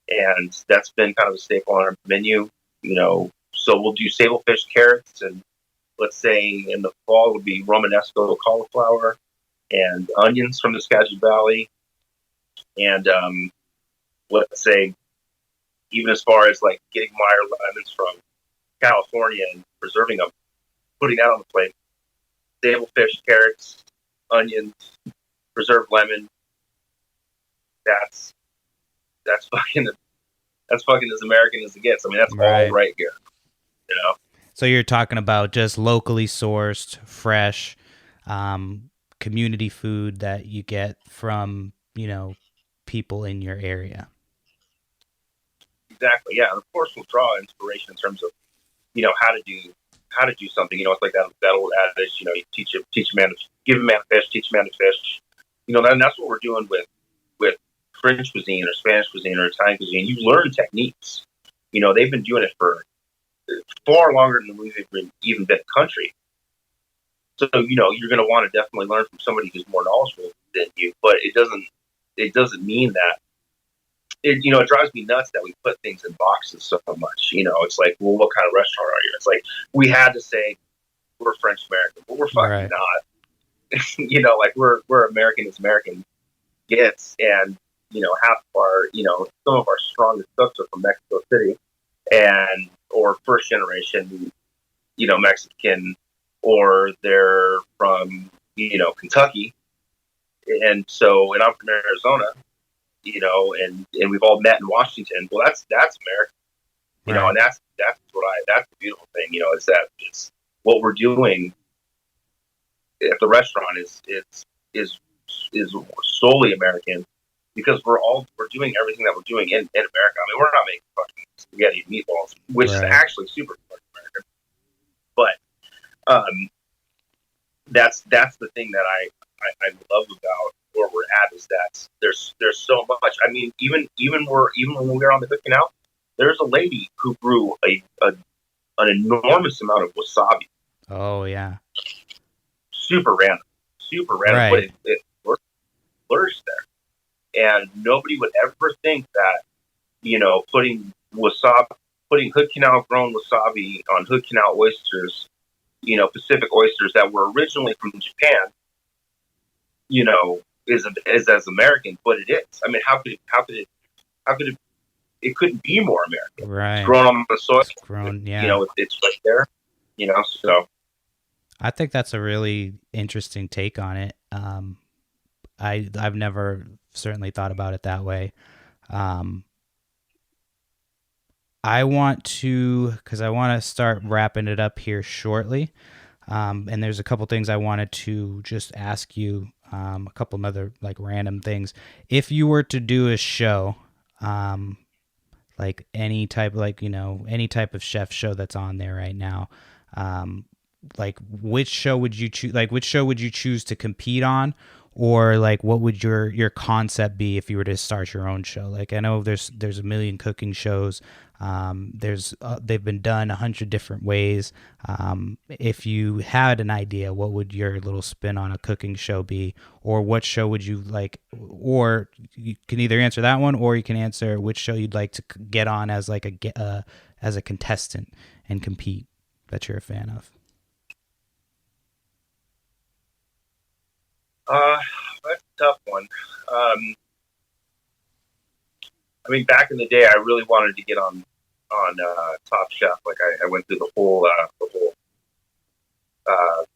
S3: and that's been kind of a staple on our menu. So we'll do sable fish, carrots, and let's say in the fall would be Romanesco cauliflower and onions from the Skagit Valley, and let's say even as far as like getting Meyer lemons from California and preserving them, putting that on the plate. Sable fish, carrots, onions, preserved lemon. That's fucking as American as it gets. I mean, that's all right here.
S1: So you're talking about just locally sourced, fresh, community food that you get from, people in your area.
S3: Exactly. Yeah. And of course, we'll draw inspiration in terms of, how to do something. It's like that old adage. You teach a man to give a man a fish, teach a man to fish. And that's what we're doing with French cuisine or Spanish cuisine or Italian cuisine. You learn techniques. They've been doing it for far longer than we've even been a country. So you're going to want to definitely learn from somebody who's more knowledgeable than you. But it doesn't mean that. It drives me nuts that we put things in boxes so much. It's like, well, what kind of restaurant are you? It's like we had to say we're French American, but we're fucking not. Like we're American as American gets, and half of our some of our strongest cooks are from Mexico City, or first generation Mexican, or they're from Kentucky, and I'm from Arizona. And we've all met in Washington. Well, that's America, and that's the beautiful thing, is that it's what we're doing at the restaurant is solely American, because we're doing everything that we're doing in America. I mean, we're not making fucking spaghetti and meatballs, which is actually super American, but that's the thing that I love about where we're at, is that there's so much. I mean, even when we were on the Hood Canal, there's a lady who grew an enormous amount of wasabi.
S1: Oh yeah,
S3: super random,
S1: right.
S3: But it flourished there, and nobody would ever think that putting Hood Canal grown wasabi on Hood Canal oysters, Pacific oysters that were originally from Japan, is as American, but it is. I mean, how could it? It couldn't be more American.
S1: Right.
S3: It's grown on the soil.
S1: It's grown, yeah.
S3: It's right there. So
S1: I think that's a really interesting take on it. I've never certainly thought about it that way. I want to start wrapping it up here shortly. And there's a couple things I wanted to just ask you, a couple of other like random things. If you were to do a show, like any type of chef show that's on there right now, like which show would you choose? Like which show would you choose to compete on, or like what would your concept be if you were to start your own show? Like I know there's a million cooking shows. There's they've been done 100 different ways. If you had an idea, what would your little spin on a cooking show be, or what show would you like? Or you can either answer that one, or you can answer which show you'd like to get on as like as a contestant and compete that you're a fan of.
S3: That's a tough one. I mean, back in the day, I really wanted to get on Top Chef. Like I went through the whole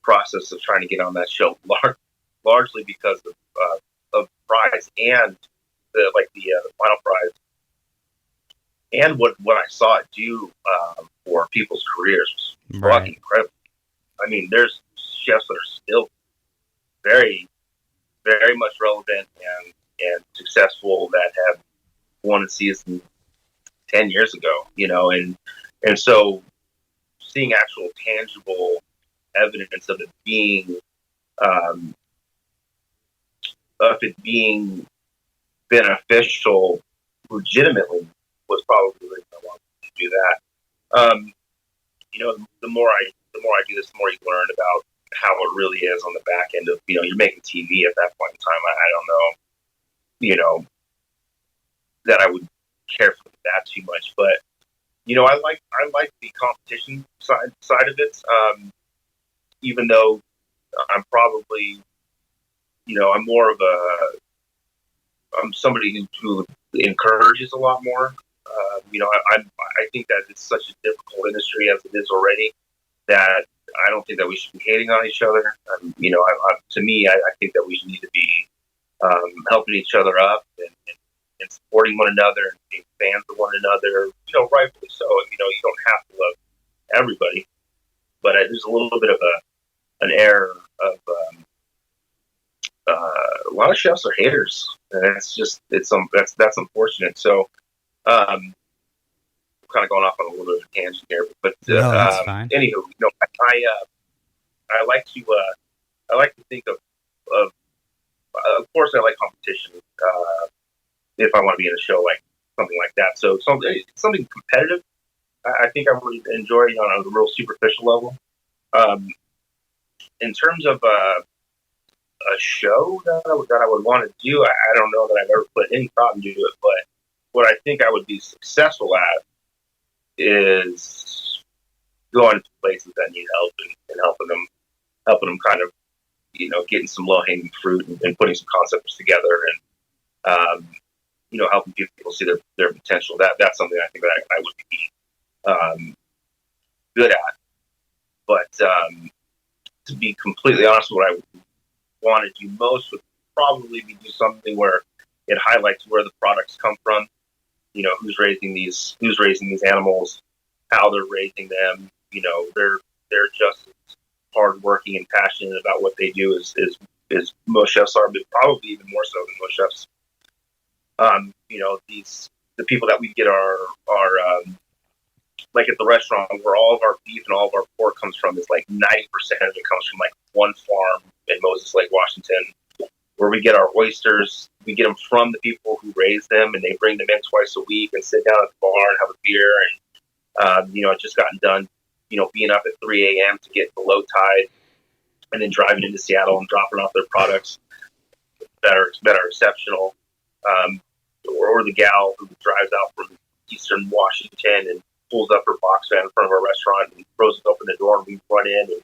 S3: process of trying to get on that show, largely because of prize and the final prize, and what I saw it do for people's careers was fucking incredible. I mean, there's chefs that are still very, very much relevant and successful that have won a season 10 years ago, and so seeing actual tangible evidence of it being beneficial legitimately was probably the reason I wanted to do that. The more I do this, the more you learn about how it really is on the back end of, you're making TV at that point in time. I don't know, that I would care for that too much, but I like the competition side of it. Even though I'm probably, I'm somebody who encourages a lot more. I think that it's such a difficult industry as it is already, that I don't think that we should be hating on each other. To me, I think that we need to be helping each other up and supporting one another and being fans of one another. Rightfully so. You don't have to love everybody, but there's a little bit of an air of a lot of chefs are haters, and that's unfortunate. So, I'm kind of going off on a little bit of a tangent here, but
S1: no, that's fine.
S3: Anywho, I like to think of course I like competition if I want to be in a show like something like that. So something competitive, I think I would enjoy on a real superficial level. In terms of a show that I would want to do, I don't know that I've ever put any thought into it, but what I think I would be successful at is going to places that need help and helping them kind of, getting some low-hanging fruit and putting some concepts together and, helping people see their potential. That's something I think that I would be good at. But to be completely honest, what I want to do most would probably be do something where it highlights where the products come from. Who's raising these animals, how they're raising them. They're just as hardworking and passionate about what they do as most chefs are, but probably even more so than most chefs. The people that we get are like at the restaurant where all of our beef and all of our pork comes from is like 90% of it comes from like one farm in Moses Lake, Washington. Where we get our oysters, we get them from the people who raise them, and they bring them in twice a week and sit down at the bar and have a beer. And I've just gotten done, being up at 3 a.m. to get the low tide, and then driving into Seattle and dropping off their products that are exceptional. Or the gal who drives out from Eastern Washington and pulls up her box van in front of our restaurant and throws it open the door, and we run in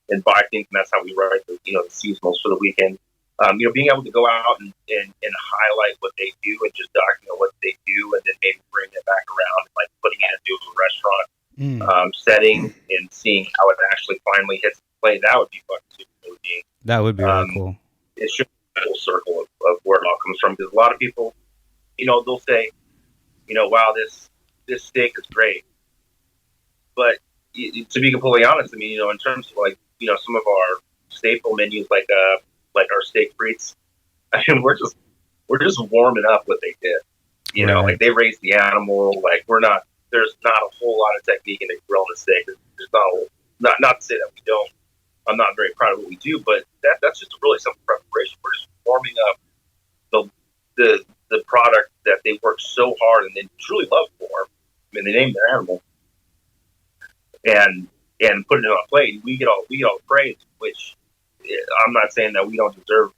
S3: and buy things, and that's how we write the seasonals for the weekend. Being able to go out and highlight what they do and just document what they do, and then maybe bring it back around, like putting it into a restaurant setting and seeing how it actually finally hits the plate. That would be fucking super.
S1: That would be really cool.
S3: It should be a full circle of where it all comes from, because a lot of people, they'll say, wow, this steak is great, but to be completely honest, I mean, in terms of some of our staple menus, like our steak frites, I mean, we're just warming up what they did.
S1: Right.
S3: Like they raised the animal. Like there's not a whole lot of technique in grilling a steak. There's not to say that we don't. I'm not very proud of what we do, but that's just a really simple preparation. We're just warming up the product that they work so hard and they truly love for. I mean, they name their animal and put it on a plate. We get all the praise, which I'm not saying that we don't deserve,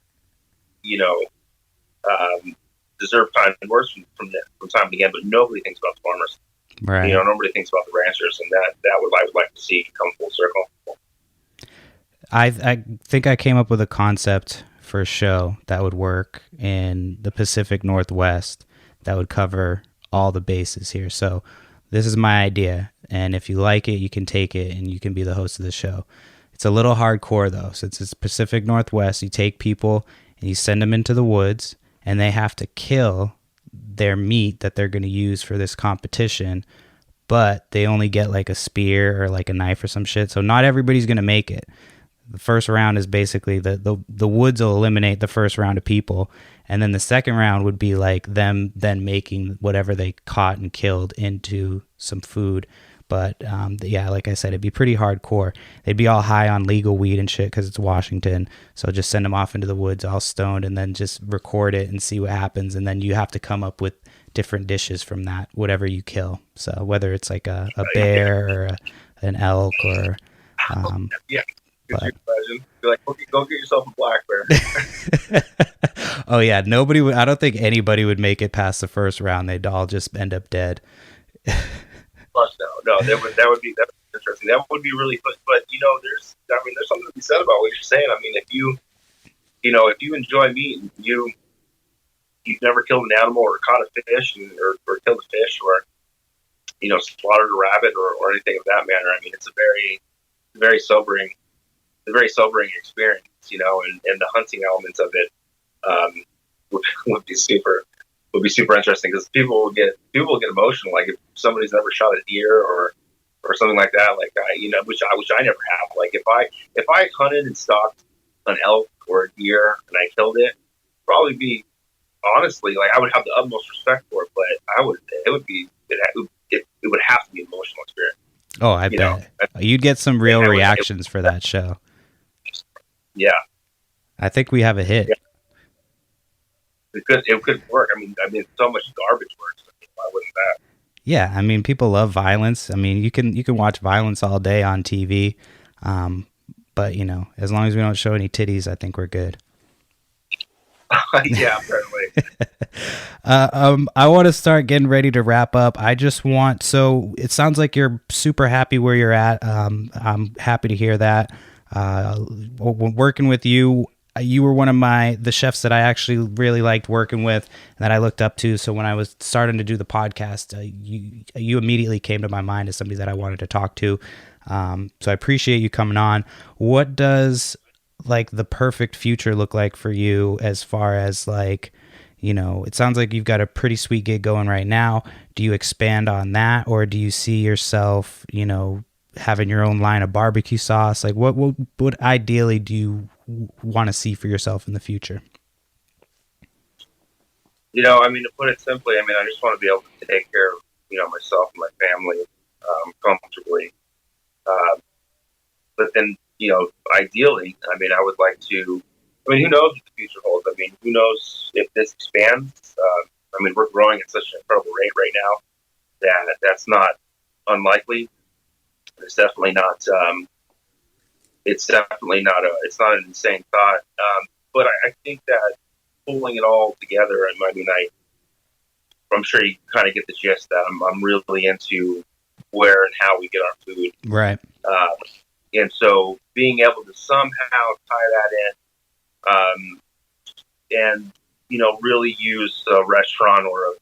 S3: deserve time and worse from time to again, but nobody thinks about the farmers.
S1: Right.
S3: Nobody thinks about the ranchers, and I would like to see come full circle.
S1: I think I came up with a concept for a show that would work in the Pacific Northwest that would cover all the bases here. So this is my idea, and if you like it, you can take it and you can be the host of the show. It's a little hardcore though. Since it's Pacific Northwest, you take people and you send them into the woods and they have to kill their meat that they're going to use for this competition, but they only get like a spear or like a knife or some shit. So not everybody's going to make it. The first round is basically the woods will eliminate the first round of people, and then the second round would be like them then making whatever they caught and killed into some food. But yeah, like I said, it'd be pretty hardcore. They'd be all high on legal weed and shit because it's Washington. So just send them off into the woods all stoned and then just record it and see what happens. And then you have to come up with different dishes from that, whatever you kill. So whether it's like a bear or an elk or...
S3: yeah. Could you imagine? Be like, go get yourself a black bear.
S1: Oh yeah, nobody would. I don't think anybody would make it past the first round. They'd all just end up dead.
S3: No, that would be interesting. That would be really fun. But there's something to be said about what you're saying. I mean, if you enjoy meat and you've never killed an animal or caught a fish or killed a fish or slaughtered a rabbit or anything of that manner, I mean, it's a very sobering experience, and the hunting elements of it would be super interesting because people will get emotional. Like if somebody's never shot a deer or something like that, like which I never have. Like if I hunted and stalked an elk or a deer and I killed it, probably be honestly like I would have the utmost respect for it, but it would have to be an emotional experience.
S1: Oh, I bet you'd get some real reactions for that show.
S3: Yeah,
S1: I think we have a hit.
S3: Yeah. It could work. I mean, so much garbage works. I mean, why wouldn't that?
S1: Yeah, I mean, people love violence. I mean, you can watch violence all day on TV, but as long as we don't show any titties, I think we're good.
S3: Yeah, apparently.
S1: I want to start getting ready to wrap up. So it sounds like you're super happy where you're at. I'm happy to hear that. Working with you, you were one of the chefs that I actually really liked working with and that I looked up to. So when I was starting to do the podcast, you immediately came to my mind as somebody that I wanted to talk to. So I appreciate you coming on. What does like the perfect future look like for you as far as like, it sounds like you've got a pretty sweet gig going right now. Do you expand on that, or do you see yourself, having your own line of barbecue sauce? Like what ideally do you want to see for yourself in the future?
S3: To put it simply, I just want to be able to take care of, myself and my family, comfortably. But then, ideally, I would like to, who knows what the future holds? Who knows if this expands? We're growing at such an incredible rate right now that's not unlikely. It's definitely not. It's not an insane thought. But I think that pulling it all together, I'm sure you kind of get the gist that I'm really into where and how we get our food.
S1: Right.
S3: And so being able to somehow tie that in, and really use a restaurant or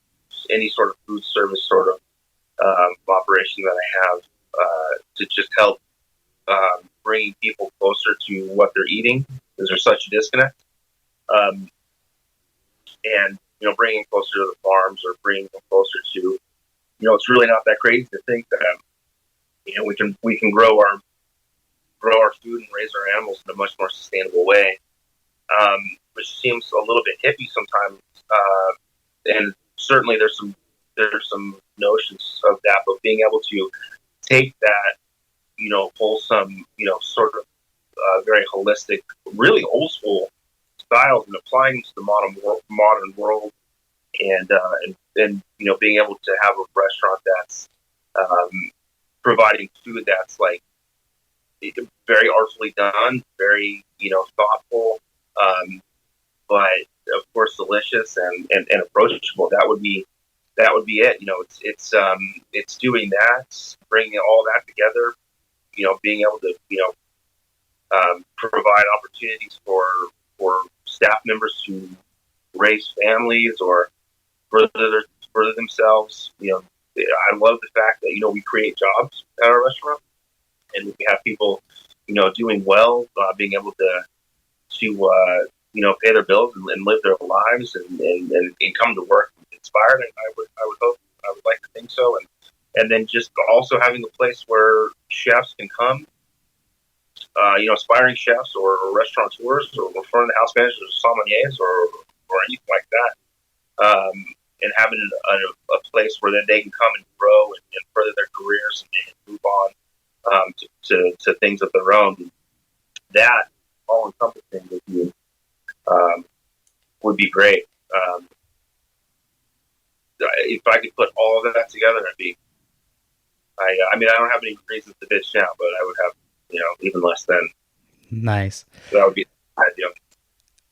S3: any sort of food service sort of operation that I have to just help bringing people closer to what they're eating because there's such a disconnect, and bringing them closer to the farms or bringing them closer to it's really not that crazy to think that we can grow our food and raise our animals in a much more sustainable way, which seems a little bit hippie sometimes, and certainly there's some notions of that, but being able to take that wholesome, sort of very holistic, really old school styles and applying them to the modern world, and being able to have a restaurant that's providing food that's like very artfully done, very thoughtful, but of course delicious and approachable. That would be it. It's doing that, bringing all that together. Being able to provide opportunities for staff members to raise families or further themselves. I love the fact that we create jobs at our restaurant, and we have people doing well, being able to pay their bills and live their lives and come to work inspired. I would like to think so, and then just also having a place where chefs can come, aspiring chefs or restaurateurs or front of the house managers or sommeliers or anything like that, and having a place where then they can come and grow and further their careers and move on to things of their own. That all encompassing would be great. If I could put all of that together, I'd be. I don't have any reasons to bitch now, but I would have, even less than.
S1: Nice.
S3: So that would be ideal.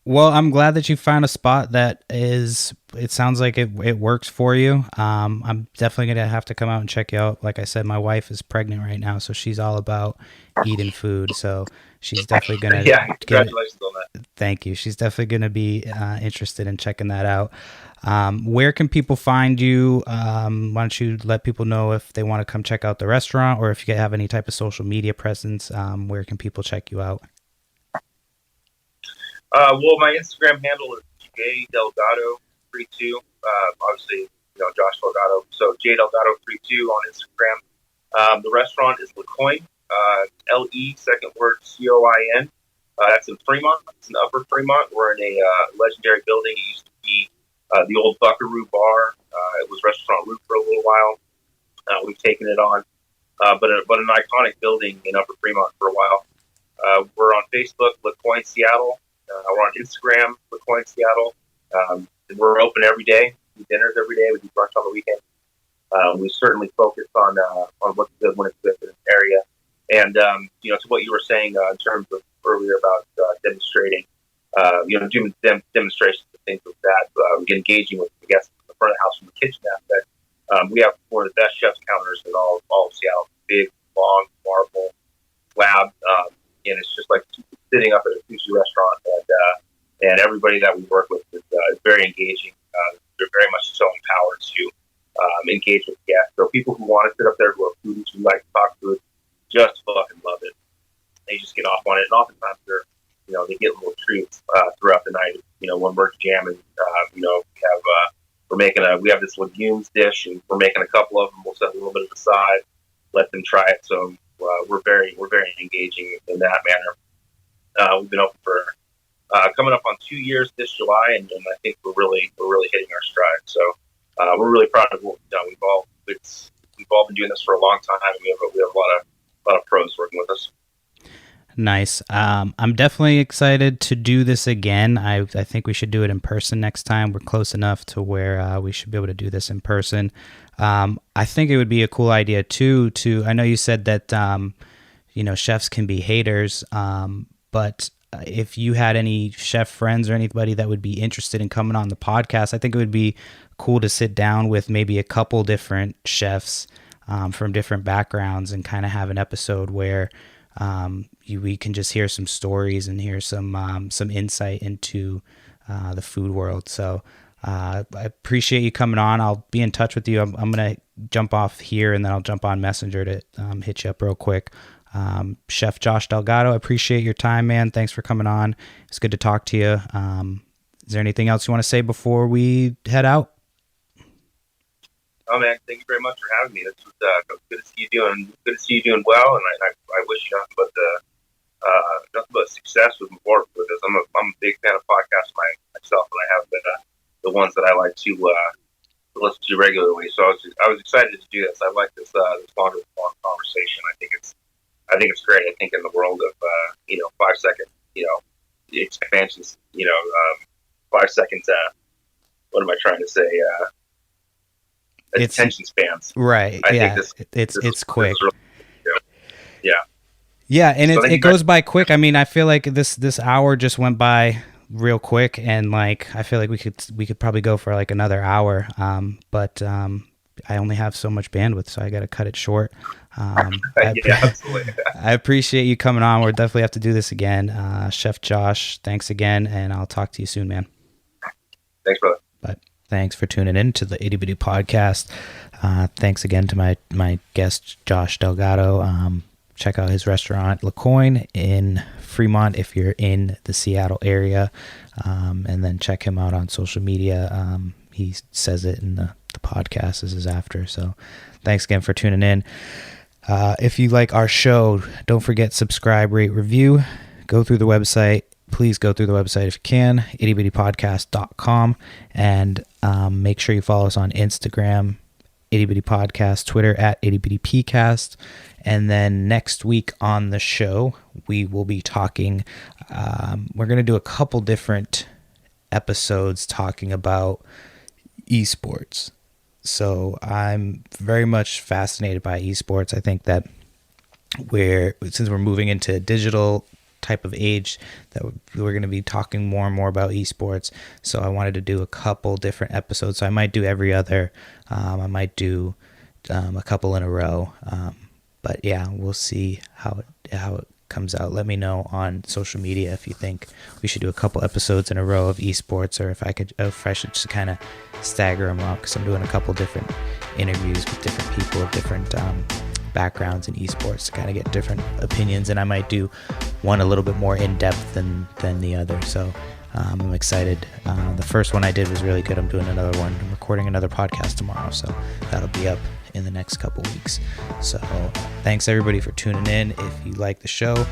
S1: Well, I'm glad that you found a spot that is, it sounds like it works for you. I'm definitely going to have to come out and check you out. Like I said, my wife is pregnant right now, so she's all about eating food. So she's definitely going to.
S3: Yeah, congratulations on that.
S1: Thank you. She's definitely going to be interested in checking that out. Where can people find you? Why don't you let people know if they want to come check out the restaurant, or if you have any type of social media presence, where can people check you out?
S3: Well, my Instagram handle is jdelgado32. Obviously, Josh Delgado. So jdelgado32 on Instagram. The restaurant is LeCoin, L-E, second word, C-O-I-N. That's in Fremont. It's in Upper Fremont. We're in a legendary building. It used to be the old Buckaroo Bar. It was Restaurant Root for a little while. We've taken it on, but an iconic building in Upper Fremont for a while. We're on Facebook, LeCoin Seattle. We're on Instagram, LeCoin Seattle. We're open every day. We do dinners every day. We do brunch on the weekend. We certainly focus on what's good when it's good in the area. And to what you were saying in terms of earlier about demonstrating, doing demonstrations and things like that, engaging with the guests in the front of the house from the kitchen aspect. We have one of the best chef's counters in all of Seattle. Big, long, marble slab, and it's just like sitting up at a sushi restaurant. And everybody that we work with is very engaging. They're very much so empowered to engage with guests. So people who want to sit up there, who are foodies, who like to talk food, just fucking love it. They just get off on it, and oftentimes they get little treats throughout the night. When we're jamming, we have this legumes dish, and we're making a couple of them. We'll set a little bit aside, let them try it. So we're very engaging in that manner. We've been open for coming up on 2 years this July, and I think we're really hitting our stride. So we're really proud of what we've done. We've all been doing this for a long time, and we have a lot of pros working with us.
S1: Nice. I'm definitely excited to do this again. I think we should do it in person next time. We're close enough to where we should be able to do this in person. I think it would be a cool idea too. I know you said that chefs can be haters, but if you had any chef friends or anybody that would be interested in coming on the podcast, I think it would be cool to sit down with maybe a couple different chefs from different backgrounds and kind of have an episode where we can just hear some stories and hear some insight into the food world. So I appreciate you coming on. I'll be in touch with you. I'm going to jump off here, and then I'll jump on Messenger to hit you up real quick. Chef Josh Delgado, I appreciate your time, man. Thanks for coming on. It's good to talk to you. Is there anything else you want to say before we head out?
S3: Oh man, thank you very much for having me. This was good to see you doing well, and I wish you nothing but success moving forward with this. I'm a big fan of podcasts myself, and I have the ones that I like to listen to regularly. So I was excited to do this. I like this longer conversation. I think it's I think it's great. I think in the world of 5 second expansions, 5 seconds. What am I trying to say? Attention spans.
S1: Right.
S3: I
S1: yeah.
S3: think
S1: It's quick.
S3: Really, yeah.
S1: Yeah, and
S3: So
S1: it goes by quick. I mean, I feel like this hour just went by real quick, and like I feel like we could probably go for like another hour. But I only have so much bandwidth, so I got to cut it short.
S3: Yeah, absolutely.
S1: I appreciate you coming on. We'll definitely have to do this again. Chef Josh, thanks again, and I'll talk to you soon, man.
S3: Thanks, brother.
S1: But thanks for tuning in to the Itty Bitty Podcast. Thanks again to my guest, Josh Delgado. Check out his restaurant, LaCoin, in Fremont if you're in the Seattle area. And then check him out on social media. He says it in the podcast. This is after. So thanks again for tuning in. If you like our show, don't forget subscribe, rate, review. Go through the website. Please go through the website if you can, ittybittypodcast.com. And make sure you follow us on Instagram, Itty Bitty Podcast, Twitter @IttyBittyPcast. And then next week on the show, we will be talking, we're going to do a couple different episodes talking about esports. So I'm very much fascinated by esports. I think that since we're moving into a digital type of age, that we're going to be talking more and more about esports. So I wanted to do a couple different episodes. So I might do every other. I might do a couple in a row. But yeah, we'll see how it comes out. Let me know on social media if you think we should do a couple episodes in a row of esports, or if I should just kind of stagger them up, because I'm doing a couple different interviews with different people of different backgrounds in esports to kind of get different opinions, and I might do one a little bit more in depth than the other. So I'm excited. The first one I did was really good. I'm doing another one. I'm recording another podcast tomorrow, so that'll be up in the next couple weeks. So thanks everybody for tuning in. If you like the show,